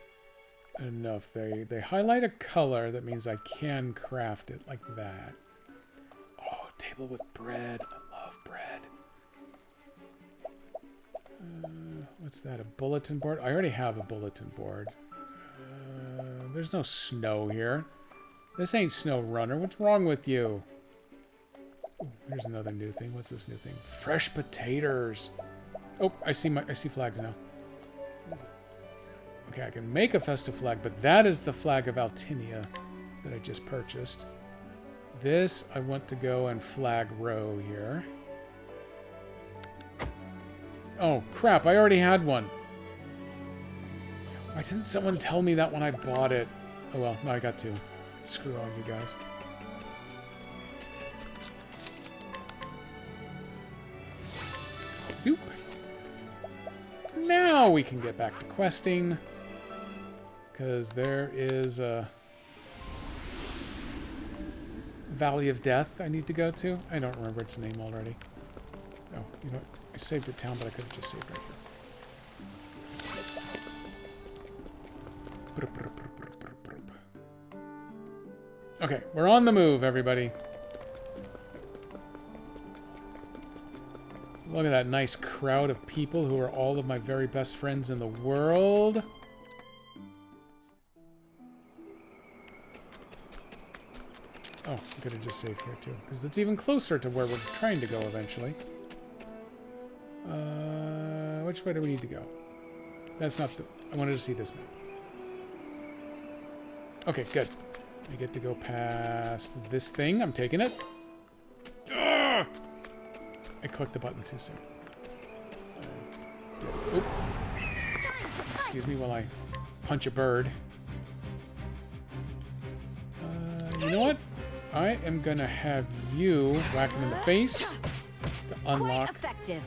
enough. They highlight a color that means I can craft it like that. Oh, table with bread. I love bread. What's that? A bulletin board? I already have a bulletin board. There's no snow here. This ain't Snow Runner. What's wrong with you? Ooh, here's another new thing. What's this new thing? Fresh potatoes. Oh, I see flags now. Okay, I can make a festive flag, but that is the flag of Altinia that I just purchased. This, I want to go and flag row here. Oh, crap, I already had one. Why didn't someone tell me that when I bought it? Oh, well, now I got two. Screw all you guys. Doop. Now we can get back to questing. Because there is a Valley of Death I need to go to. I don't remember its name already. Oh, you know what? I saved it down, but I could have just saved right here. Okay, we're on the move, everybody. Look at that nice crowd of people who are all of my very best friends in the world. Oh, I could have just saved here too, because it's even closer to where we're trying to go eventually. Which way do we need to go? That's not the... I wanted to see this map. Okay, good. I get to go past this thing. I'm taking it. Ugh! I clicked the button too soon. Oop. Excuse me while I punch a bird. You know what? I am gonna have you whack him in the face to unlock. Effective.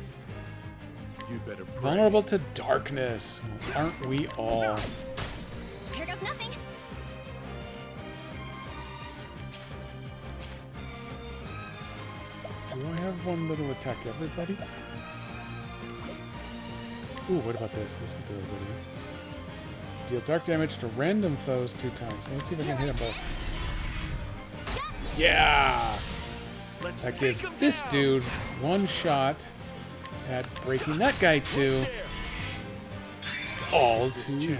You better pray. Vulnerable to darkness. Well, aren't we all? Here goes nothing. Do I have one little attack everybody? Ooh, what about this? This will do it. Deal dark damage to random foes 2 times. Let's see if I can hit them both. Yeah! Let's That take gives them this down. dude 1 shot at breaking that guy too. All too easy.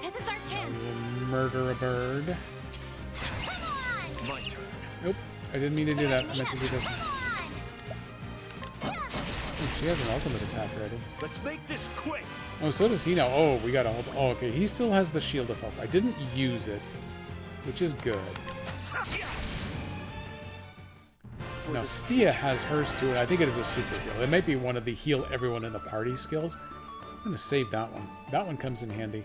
This is our chance. We'll murder a bird. Come on! My turn. Nope, I didn't mean to do that. I meant to do this one. Come on! Oh, she has an ultimate attack ready. Let's make this quick. Oh, so does he now. Oh, we got a hold. Oh, okay. He still has the Shield of Hope. I didn't use it, which is good. Now, Stia has hers too, and I think it is a super heal. It might be one of the heal everyone in the party skills. I'm going to save that one. That one comes in handy.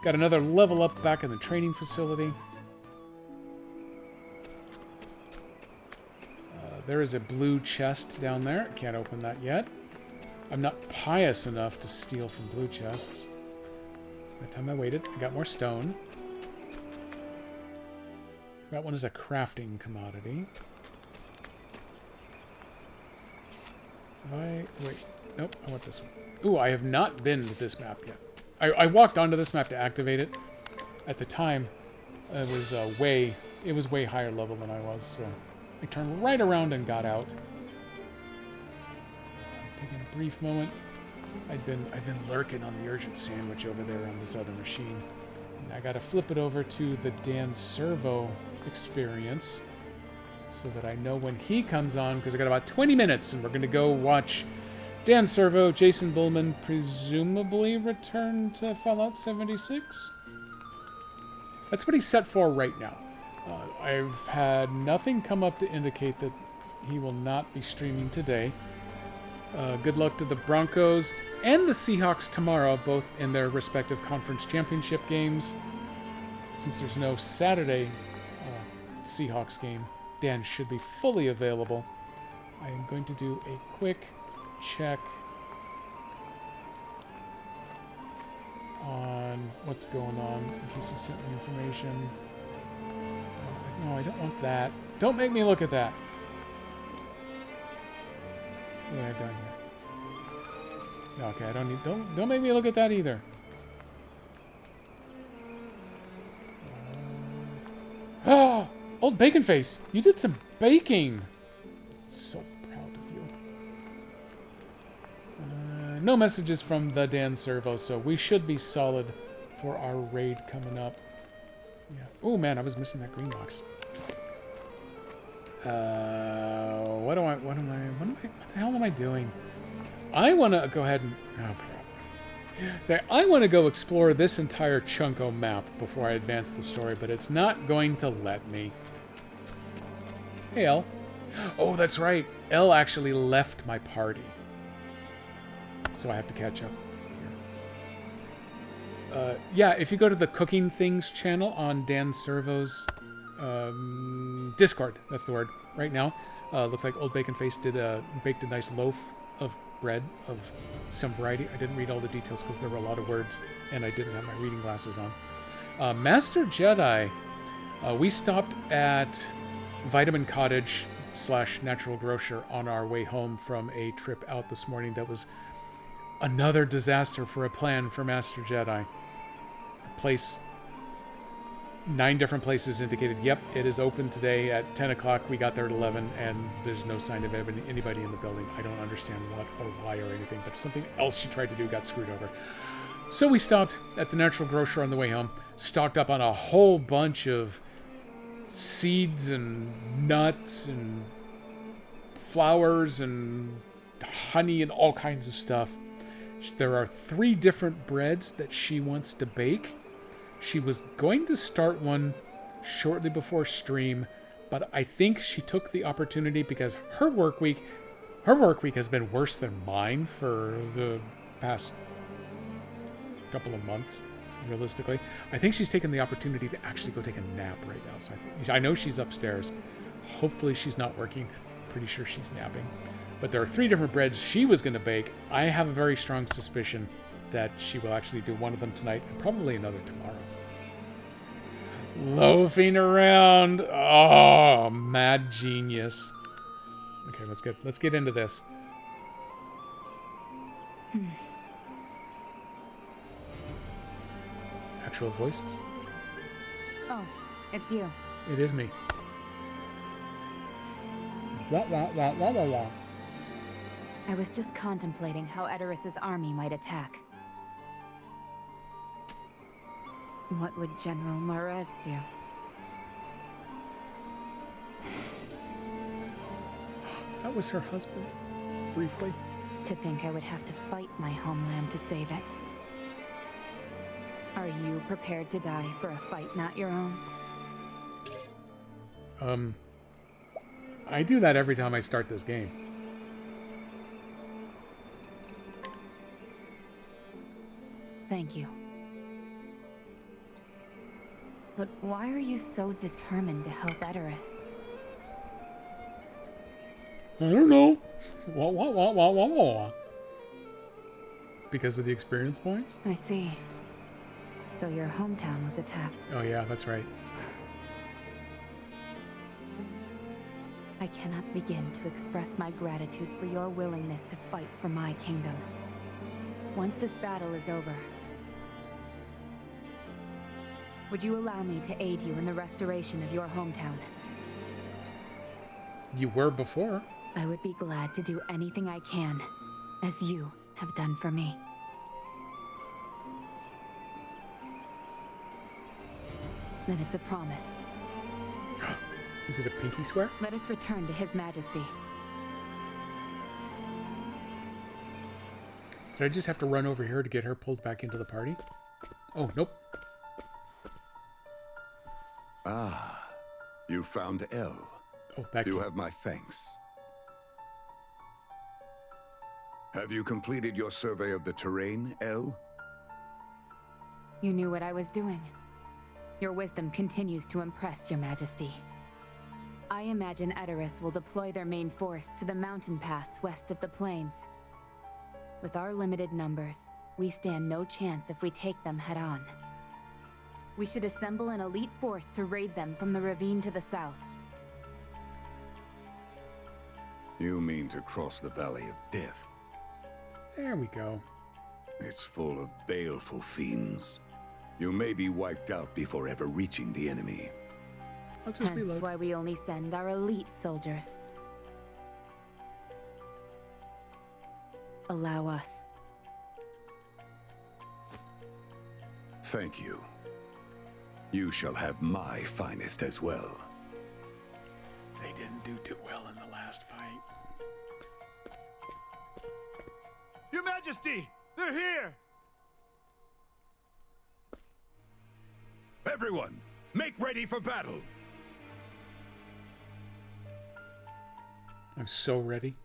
Got another level up back in the training facility. There is a blue chest down there. Can't open that yet. I'm not pious enough to steal from blue chests. By the time I waited, I got more stone. That one is a crafting commodity. Wait. Nope, I want this one. Ooh, I have not been to this map yet. I walked onto this map to activate it. At the time, it was way higher level than I was, so I turned right around and got out. Taking a brief moment. I've been lurking on the urgent sandwich over there on this other machine. And I gotta flip it over to the Dan Servo experience so that I know when he comes on, because I got about 20 minutes and we're gonna go watch Dan Servo, Jason Bullman presumably returned to Fallout 76. That's what he's set for right now. I've had nothing come up to indicate that he will not be streaming today. Good luck to the Broncos and the Seahawks tomorrow, both in their respective conference championship games. Since there's no Saturday Seahawks game, Dan should be fully available. I am going to do a quick check on what's going on in case he sent me information. No, I don't want that. Don't make me look at that. What have I done here? No, okay, I don't need. Don't make me look at that either. Oh, old bacon face! You did some baking. So proud of you. No messages from the Dan Servo, so we should be solid for our raid coming up. Yeah. Oh man, I was missing that green box. What the hell am I doing? I want to go ahead and... Oh, crap. I want to go explore this entire Chunko map before I advance the story, but it's not going to let me. Hey, Elle. Oh, that's right. Elle actually left my party. So I have to catch up here. Yeah, if you go to the Cooking Things channel on Dan Servo's Discord, that's the word, right now. Looks like Old Bacon Face baked a nice loaf of bread of some variety. I didn't read all the details because there were a lot of words and I didn't have my reading glasses on. Master Jedi, we stopped at Vitamin Cottage / Natural Grocer on our way home from a trip out this morning that was another disaster for a plan for Master Jedi. The place... 9 different places indicated, yep, it is open today at 10 o'clock. We got there at 11, and there's no sign of anybody in the building. I don't understand what or why or anything, but something else she tried to do got screwed over. So we stopped at the Natural Grocer on the way home, stocked up on a whole bunch of seeds and nuts and flowers and honey and all kinds of stuff. There are 3 different breads that she wants to bake. She was going to start one shortly before stream, but I think she took the opportunity because her work week has been worse than mine for the past couple of months, realistically. I think she's taken the opportunity to actually go take a nap right now. So I know she's upstairs. Hopefully she's not working. Pretty sure she's napping. But there are 3 different breads she was going to bake. I have a very strong suspicion that she will actually do one of them tonight and probably another tomorrow. Loafing around. Oh, mad genius. Okay, let's get into this. Actual voices? Oh, it's you. It is me. Wah, wah, wah, wah, wah, wah. I was just contemplating how Edoris's army might attack. What would General Marez do? That was her husband, briefly. To think I would have to fight my homeland to save it. Are you prepared to die for a fight not your own? I do that every time I start this game. Thank you. But why are you so determined to help Edoris? I don't know. Wah, wah, wah, wah, wah, wah. Because of the experience points? I see. So your hometown was attacked. Oh yeah, that's right. I cannot begin to express my gratitude for your willingness to fight for my kingdom. Once this battle is over, would you allow me to aid you in the restoration of your hometown? You were before. I would be glad to do anything I can, as you have done for me. Then it's a promise. Is it a pinky swear? Let us return to His Majesty. Did I just have to run over here to get her pulled back into the party? Oh, nope. Ah, you found Elle. Oh, back You to have my thanks. Have you completed your survey of the terrain, Elle? You knew what I was doing. Your wisdom continues to impress, Your Majesty. I imagine Edoras will deploy their main force to the mountain pass west of the plains. With our limited numbers, we stand no chance if we take them head-on. We should assemble an elite force to raid them from the ravine to the south. You mean to cross the Valley of Death? There we go. It's full of baleful fiends. You may be wiped out before ever reaching the enemy. I'll just Hence reload. why we only send our elite soldiers. Allow us. Thank you. You shall have my finest as well. They didn't do too well in the last fight. Your Majesty! They're here! Everyone, make ready for battle! I'm so ready.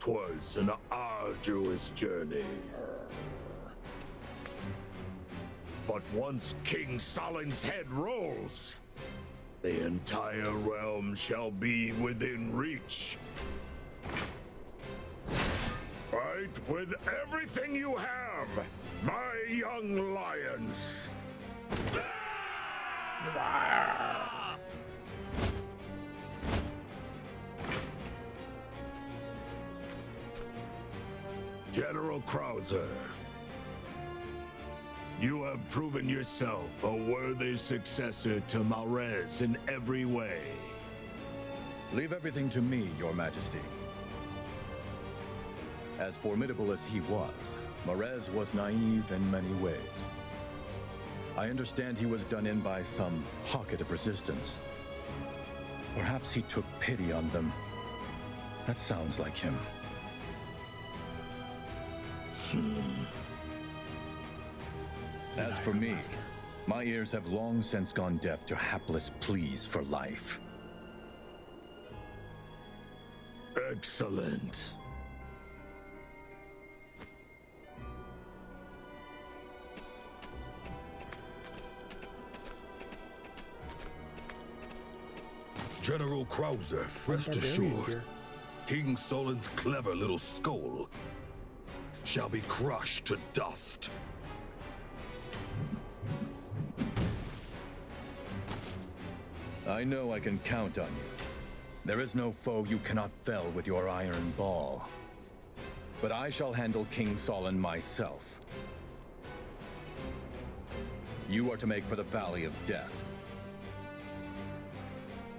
Twas an arduous journey. But once King Solin's head rolls, the entire realm shall be within reach. Fight with everything you have, my young lions. General Krauser, you have proven yourself a worthy successor to Marez in every way. Leave everything to me, Your Majesty. As formidable as he was, Marez was naive in many ways. I understand he was done in by some pocket of resistance. Perhaps he took pity on them. That sounds like him. As for me, my ears have long since gone deaf to hapless pleas for life. Excellent. General Krauser, rest Barbarian assured, gear. King Solin's clever little skull shall be crushed to dust. I know I can count on you. There is no foe you cannot fell with your iron ball. But I shall handle King Solin myself. You are to make for the Valley of Death.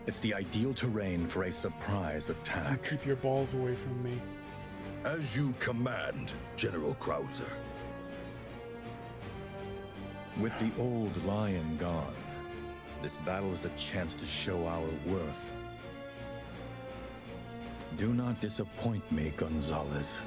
It's the ideal terrain for a surprise attack. Keep your balls away from me. As you command, General Krauser. With the old lion gone, this battle is a chance to show our worth. Do not disappoint me, Gonzalez.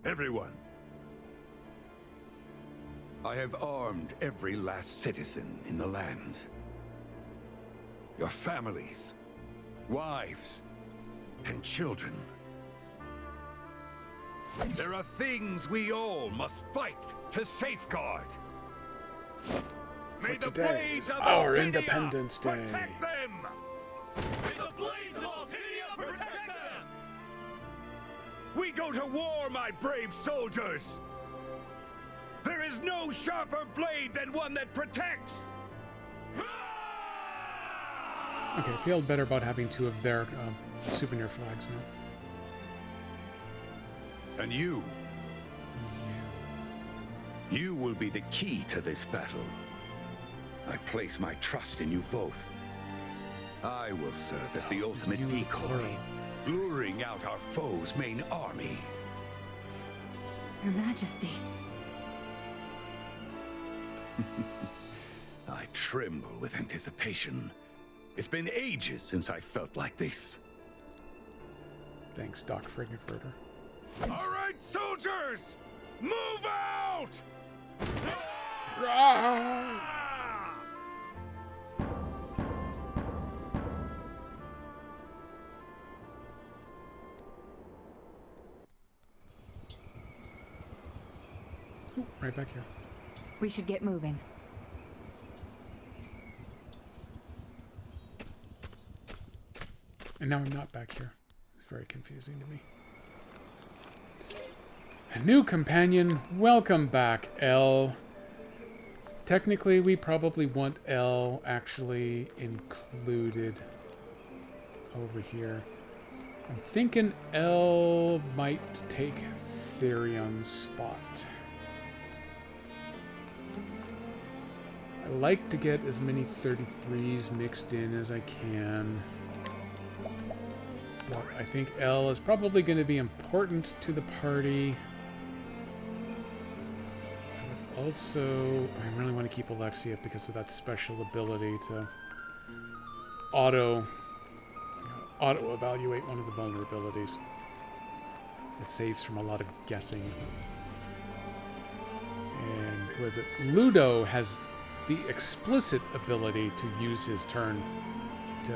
Everyone, I have armed every last citizen in the land. Your families, wives, and children. There are things we all must fight to safeguard. May the today blades is of our Altinia Independence Day. protect them! May the blades of Altinia protect them! We go to war, my brave soldiers! There is no sharper blade than one that protects! Okay, I feel better about having two of their souvenir flags now. And you, You will be the key to this battle. I place my trust in you both. I will serve as the ultimate you decoy, plural. luring out our foe's main army. Your Majesty. I tremble with anticipation. It's been ages since I felt like this. Thanks, Doc Friggenfurter. All right, soldiers! Move out! Ooh, right back here. We should get moving. And now I'm not back here. It's very confusing to me. A new companion. Welcome back, Elle. Technically, we probably want Elle actually included over here. I'm thinking Elle might take Therion's spot. I like to get as many 33s mixed in as I can. But I think Elle is probably going to be important to the party. I would also, I really want to keep Alexia because of that special ability to auto evaluate one of the vulnerabilities. It saves from a lot of guessing. And who is it? Ludo has the explicit ability to use his turn to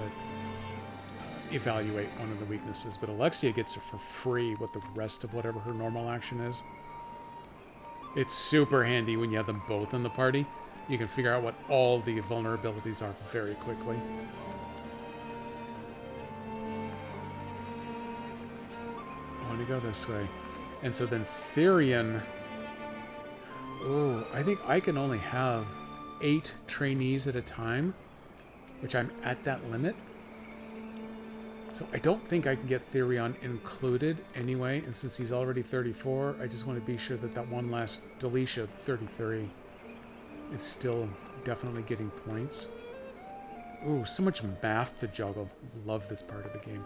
evaluate one of the weaknesses, but Alexia gets it for free with the rest of whatever her normal action is. It's super handy when you have them both in the party. You can figure out what all the vulnerabilities are very quickly. I want to go this way. And so then Therion... Oh, I think I can only have 8 trainees at a time, which I'm at that limit. So I don't think I can get Therion included anyway, and since he's already 34, I just want to be sure that that one last Delicia, 33, is still definitely getting points. Ooh, so much math to juggle. Love this part of the game.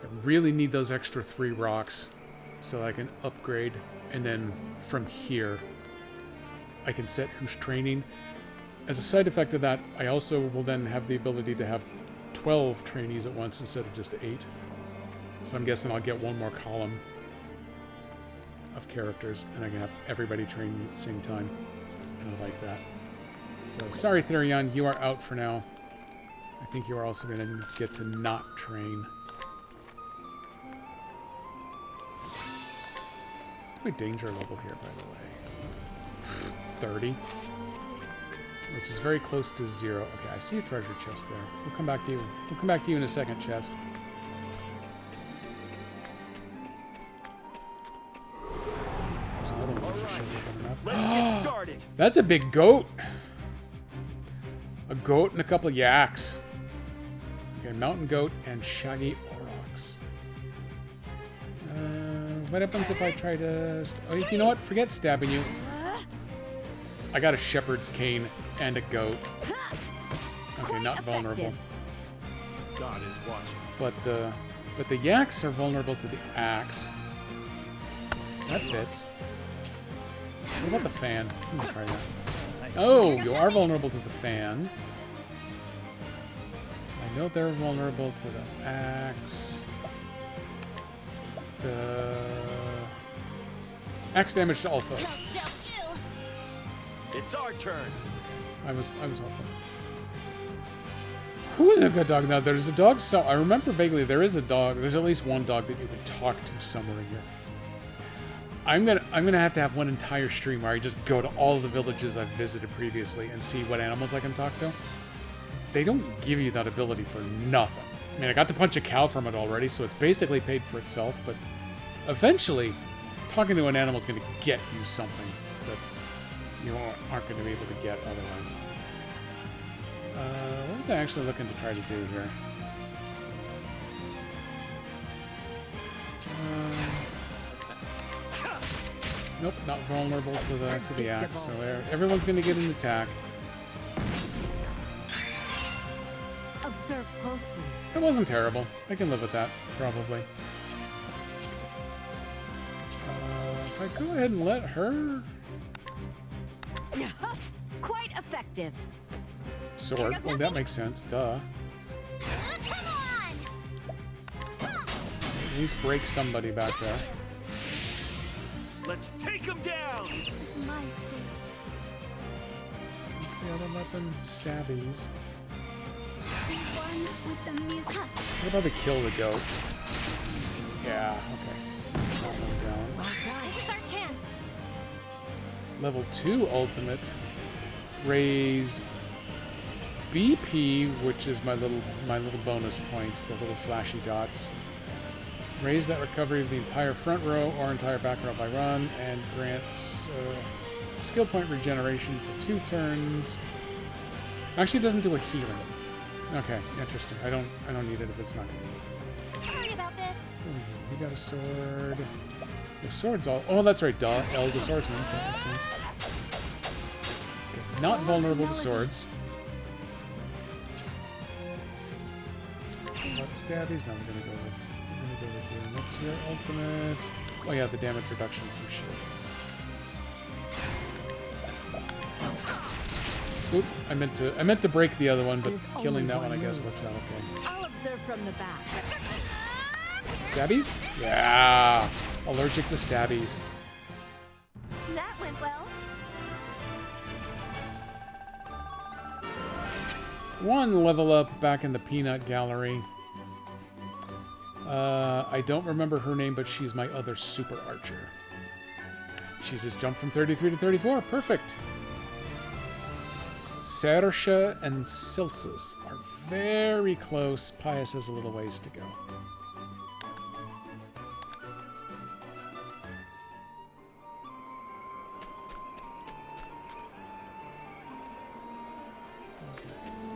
I really need those extra 3 rocks so I can upgrade, and then from here, I can set who's training. As a side effect of that, I also will then have the ability to have 12 trainees at once instead of just 8. So I'm guessing I'll get one more column of characters, and I can have everybody training at the same time. And I like that. So, sorry Therion, you are out for now. I think you are also going to get to not train. What's my danger level here, by the way? 30. Which is very close to 0. Okay, I see a treasure chest there. We'll come back to you. We'll come back to you in a second, chest. There's another one. Right. Let's get started. That's a big goat. A goat and a couple of yaks. Okay, mountain goat and shaggy aurochs. What happens if I try to... Oh, you know what? Forget stabbing you. I got a shepherd's cane and a goat. Okay, not vulnerable. God is watching. But the yaks are vulnerable to the axe. That fits. What about the fan? Let me try that. Oh, you are vulnerable to the fan. I know they're vulnerable to the axe. The axe damage to all foes. It's our turn. I was hoping. Who's a good dog now? There's a dog. So I remember vaguely there is a dog. There's at least one dog that you can talk to somewhere here. I'm gonna have to have one entire stream where I just go to all of the villages I've visited previously and see what animals I can talk to. They don't give you that ability for nothing. I mean, I got to punch a cow from it already, so it's basically paid for itself. But eventually, talking to an animal is going to get you something that you aren't going to be able to get otherwise. What was I actually looking to try to do here? Nope, not vulnerable to the axe. So everyone's going to get an attack. Observe closely. It wasn't terrible. I can live with that, probably. If I go ahead and let her... Quite effective. Sword. Well, that makes sense. Duh. Come on! At least break somebody back there. Let's take him down! This is my stage. What's the other weapon? Stabbies. The one with the music. What about the kill the goat? Yeah, okay. That's that one down. This is our chance. Level 2 ultimate. Raise BP, which is my little bonus points, the little flashy dots. Raise that recovery of the entire front row or entire back row by run, and grants skill point regeneration for 2 turns. Actually, it doesn't do a healing. Okay, interesting. I don't need it if it's not going to need it. Sorry about this. You got a sword. The sword's all. Oh, that's right. Duh. L the swordsman. So that makes sense. Okay, not vulnerable to swords. What stabbies? No, I'm gonna go with you. And what's your ultimate? Oh yeah, the damage reduction from shield. Oop! I meant to break the other one, but There's killing only that one I one guess move. works out okay. I'll observe from the back. Stabbies? Yeah! Allergic to stabbies. That went well. One level up back in the peanut gallery. I don't remember her name, but she's my other super archer. She just jumped from 33 to 34. Perfect. Saoirse and Silsus are very close. Pius has a little ways to go.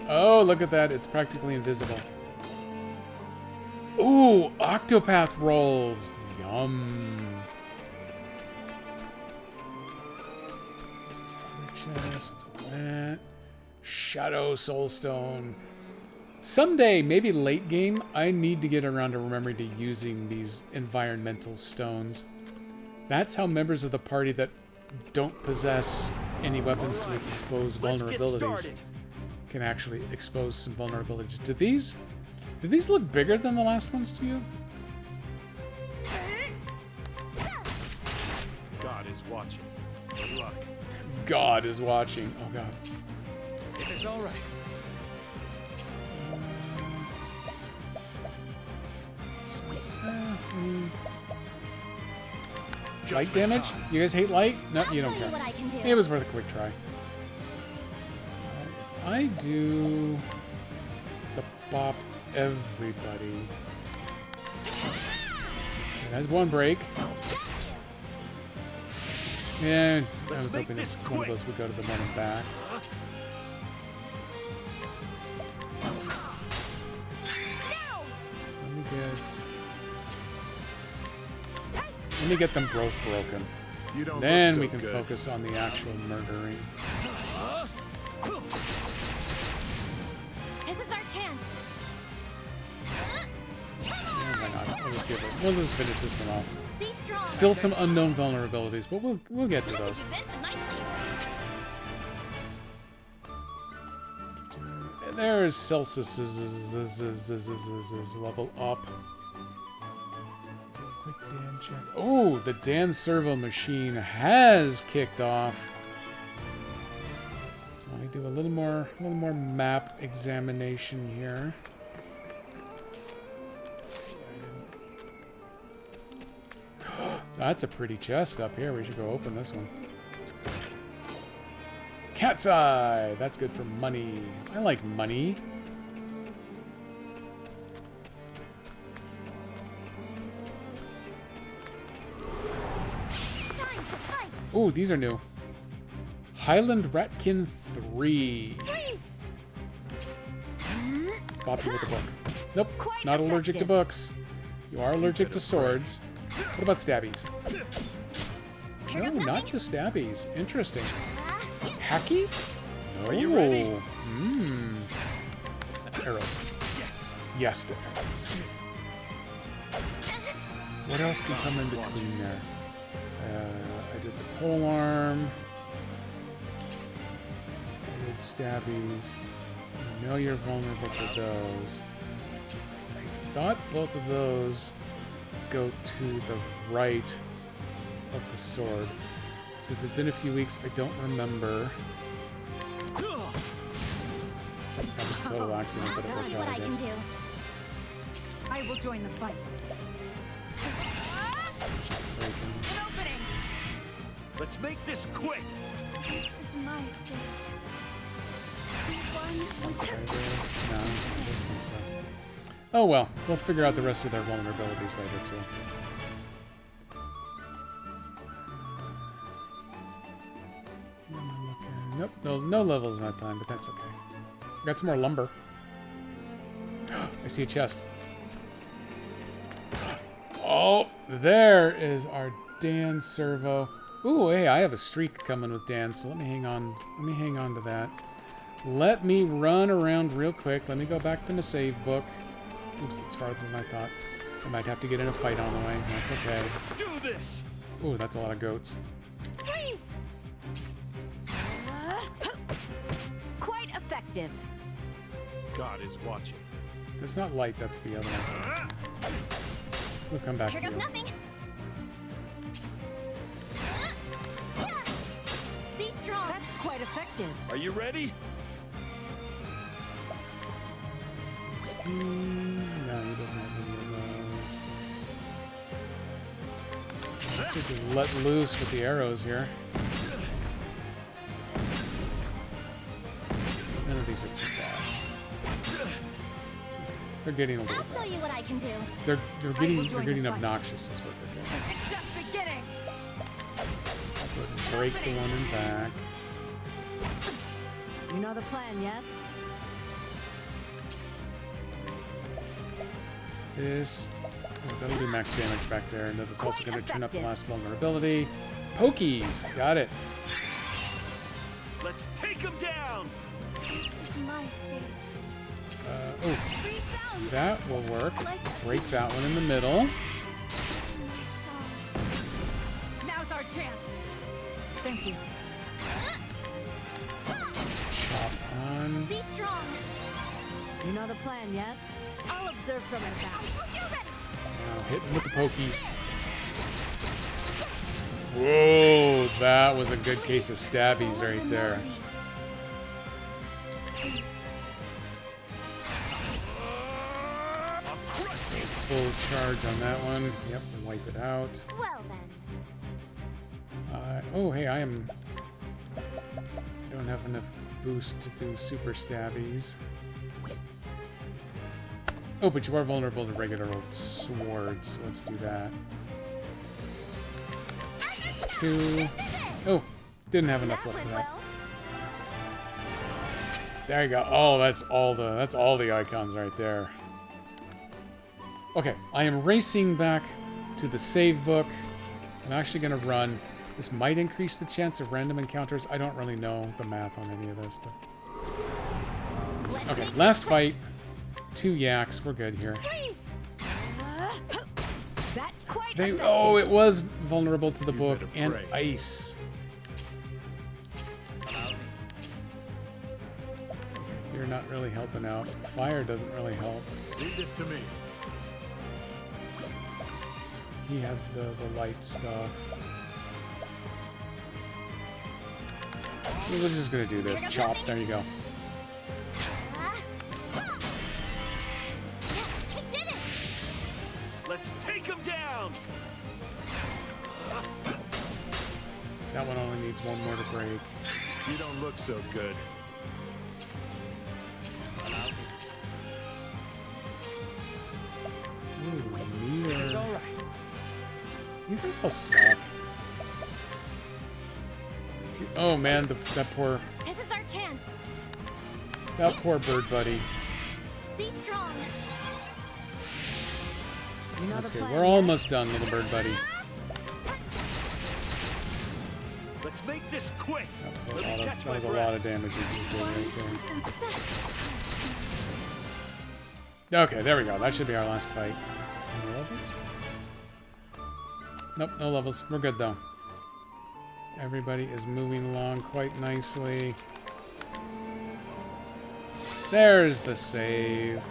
Oh, look at that. It's practically invisible. Ooh, Octopath rolls. Yum. Where's this other chest? Let's open that. Shadow Soulstone. Someday, maybe late game, I need to get around to remembering to using these environmental stones. That's how members of the party that don't possess any weapons to expose vulnerabilities can actually expose some vulnerabilities. Do these look bigger than the last ones to you? God is watching. Good luck. God is watching. Oh god. If it's all right. Light damage? You guys hate light? No, you don't I'll show care. you what I can do. It was worth a quick try. If I do the bop everybody. It has one break. And I Let's was make hoping this that one of quick. those would go to the one and back. No! Let me get them both broken. You don't Then look so we can good. focus on the actual murdering. This is our chance. Yeah, why not? We'll just finish this one off. Be strong. Still some unknown vulnerabilities, but we'll get to those. You bent it nicely. There's Celsius level up. Quick Dan check. Oh, the Dan Servo machine has kicked off. So let me do a little more map examination here. That's a pretty chest up here. We should go open this one. Cat's eye! That's good for money. I like money. Time to fight. Ooh, these are new. Highland Ratkin 3. Please. Let's bop you with a book. Nope, Quite not allergic to effective. books. You are allergic to swords. What about stabbies? No, not to stabbies. Interesting. Hackies? No. Are you ready? Arrows. Yes. Yes, the arrows. What else can come in between there? I did the pole arm. I did stabbies. You know you're vulnerable to those. I thought both of those go to the right of the sword. Since it's been a few weeks, I don't remember. That was a total accident, but it I'll worked show you what out, I I can guess. do. I will join the fight. Breaking. An opening. Let's make this quick. This is my stage. One. Try this. No, I don't think so. Oh well, we'll figure out the rest of their vulnerabilities later too. What am I looking? Nope, no levels that time, but that's okay. Got some more lumber. I see a chest. Oh, there is our Dan servo. Ooh, hey, I have a streak coming with Dan, so let me hang on. Let me hang on to that. Let me run around real quick. Let me go back to my save book. Oops, it's farther than I thought. I might have to get in a fight on the way. That's okay. Let's do this. Ooh, that's a lot of goats. Freeze. Quite effective. God is watching. That's not light, that's the other one. We'll come back Here to goes you. nothing. Be strong. That's quite effective. Are you ready? No, he doesn't have any of those. Have to just let loose with the arrows here. None of these are too bad. They're getting a little I'll show bad. you what I can do. They're will getting join the fight. obnoxious is what they're getting. It's just beginning. Go ahead and break the one in back. You know the plan, yes? This, oh, that'll do max damage back there, and then it's also going to turn up the last vulnerability. Pokies, got it. Let's take him down. This is my stage. Oh, Free sound. that will work. Break that one in the middle. My song. Now's our chance. Thank you. Chop on. Be strong. You know the plan, yes? I'll observe from the back. You're ready. Now hit him with the pokies. Whoa, that was a good case of stabbies right there. Full charge on that one. Yep, and wipe it out. Well then. Oh, hey, I don't have enough boost to do super stabbies. Oh, but you are vulnerable to regular old swords. Let's do that. That's 2. Oh, didn't have enough That left for went that. well. There you go. Oh, that's all the icons right there. Okay, I am racing back to the save book. I'm actually going to run. This might increase the chance of random encounters. I don't really know the math on any of this, but Let's okay. make Last it fight. 2 yaks. We're good here. freeze. That's quite They. effective. Oh, it was vulnerable to the You book better and pray. ice. You're not really helping out. Fire doesn't really help. Leave this to me. He had the light stuff. We're just gonna do this. Chop. There you go. I did it. Let's take him down. That one only needs one more to break. You don't look so good. Ooh, It's meter. all right. You guys all suck. Oh man, that poor This is our chance. bird buddy. Be strong. You know That's the good. plan, We're yes? almost done, little bird buddy. Let's make this quick. That was a lot of damage you just did right there. Okay, there we go. That should be our last fight. Any levels? Nope, no levels. We're good though. Everybody is moving along quite nicely. There's the save.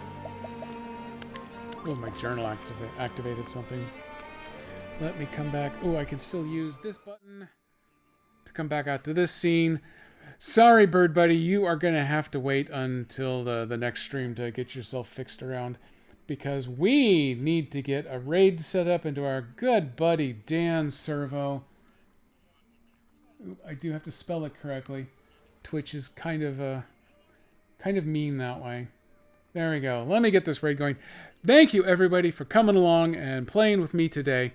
Oh, my journal activated something. Let me come back. Oh, I can still use this button to come back out to this scene. Sorry, Bird Buddy, you are going to have to wait until the next stream to get yourself fixed around, because we need to get a raid set up into our good buddy Dan Servo. I do have to spell it correctly. Twitch is kind of mean that way. There we go. Let me get this raid going. Thank you, everybody, for coming along and playing with me today.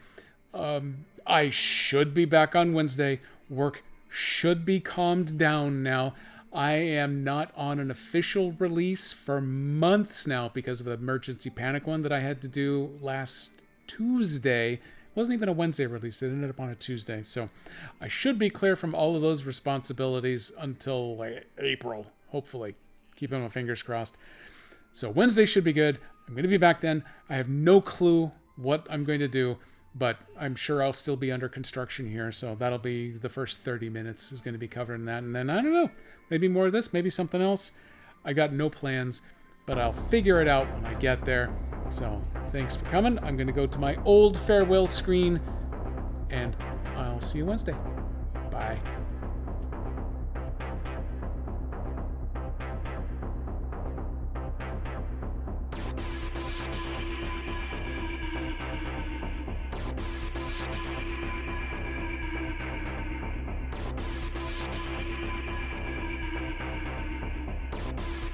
I should be back on Wednesday. Work should be calmed down now. I am not on an official release for months now because of the emergency panic one that I had to do last Tuesday. It wasn't even a Wednesday release. It ended up on a Tuesday. So I should be clear from all of those responsibilities until April, hopefully. Keeping my fingers crossed. So Wednesday should be good. I'm going to be back then. I have no clue what I'm going to do, but I'm sure I'll still be under construction here. So that'll be the first 30 minutes is going to be covering that. And then I don't know, maybe more of this, maybe something else. I got no plans, but I'll figure it out when I get there. So thanks for coming. I'm going to go to my old farewell screen and I'll see you Wednesday. Bye. You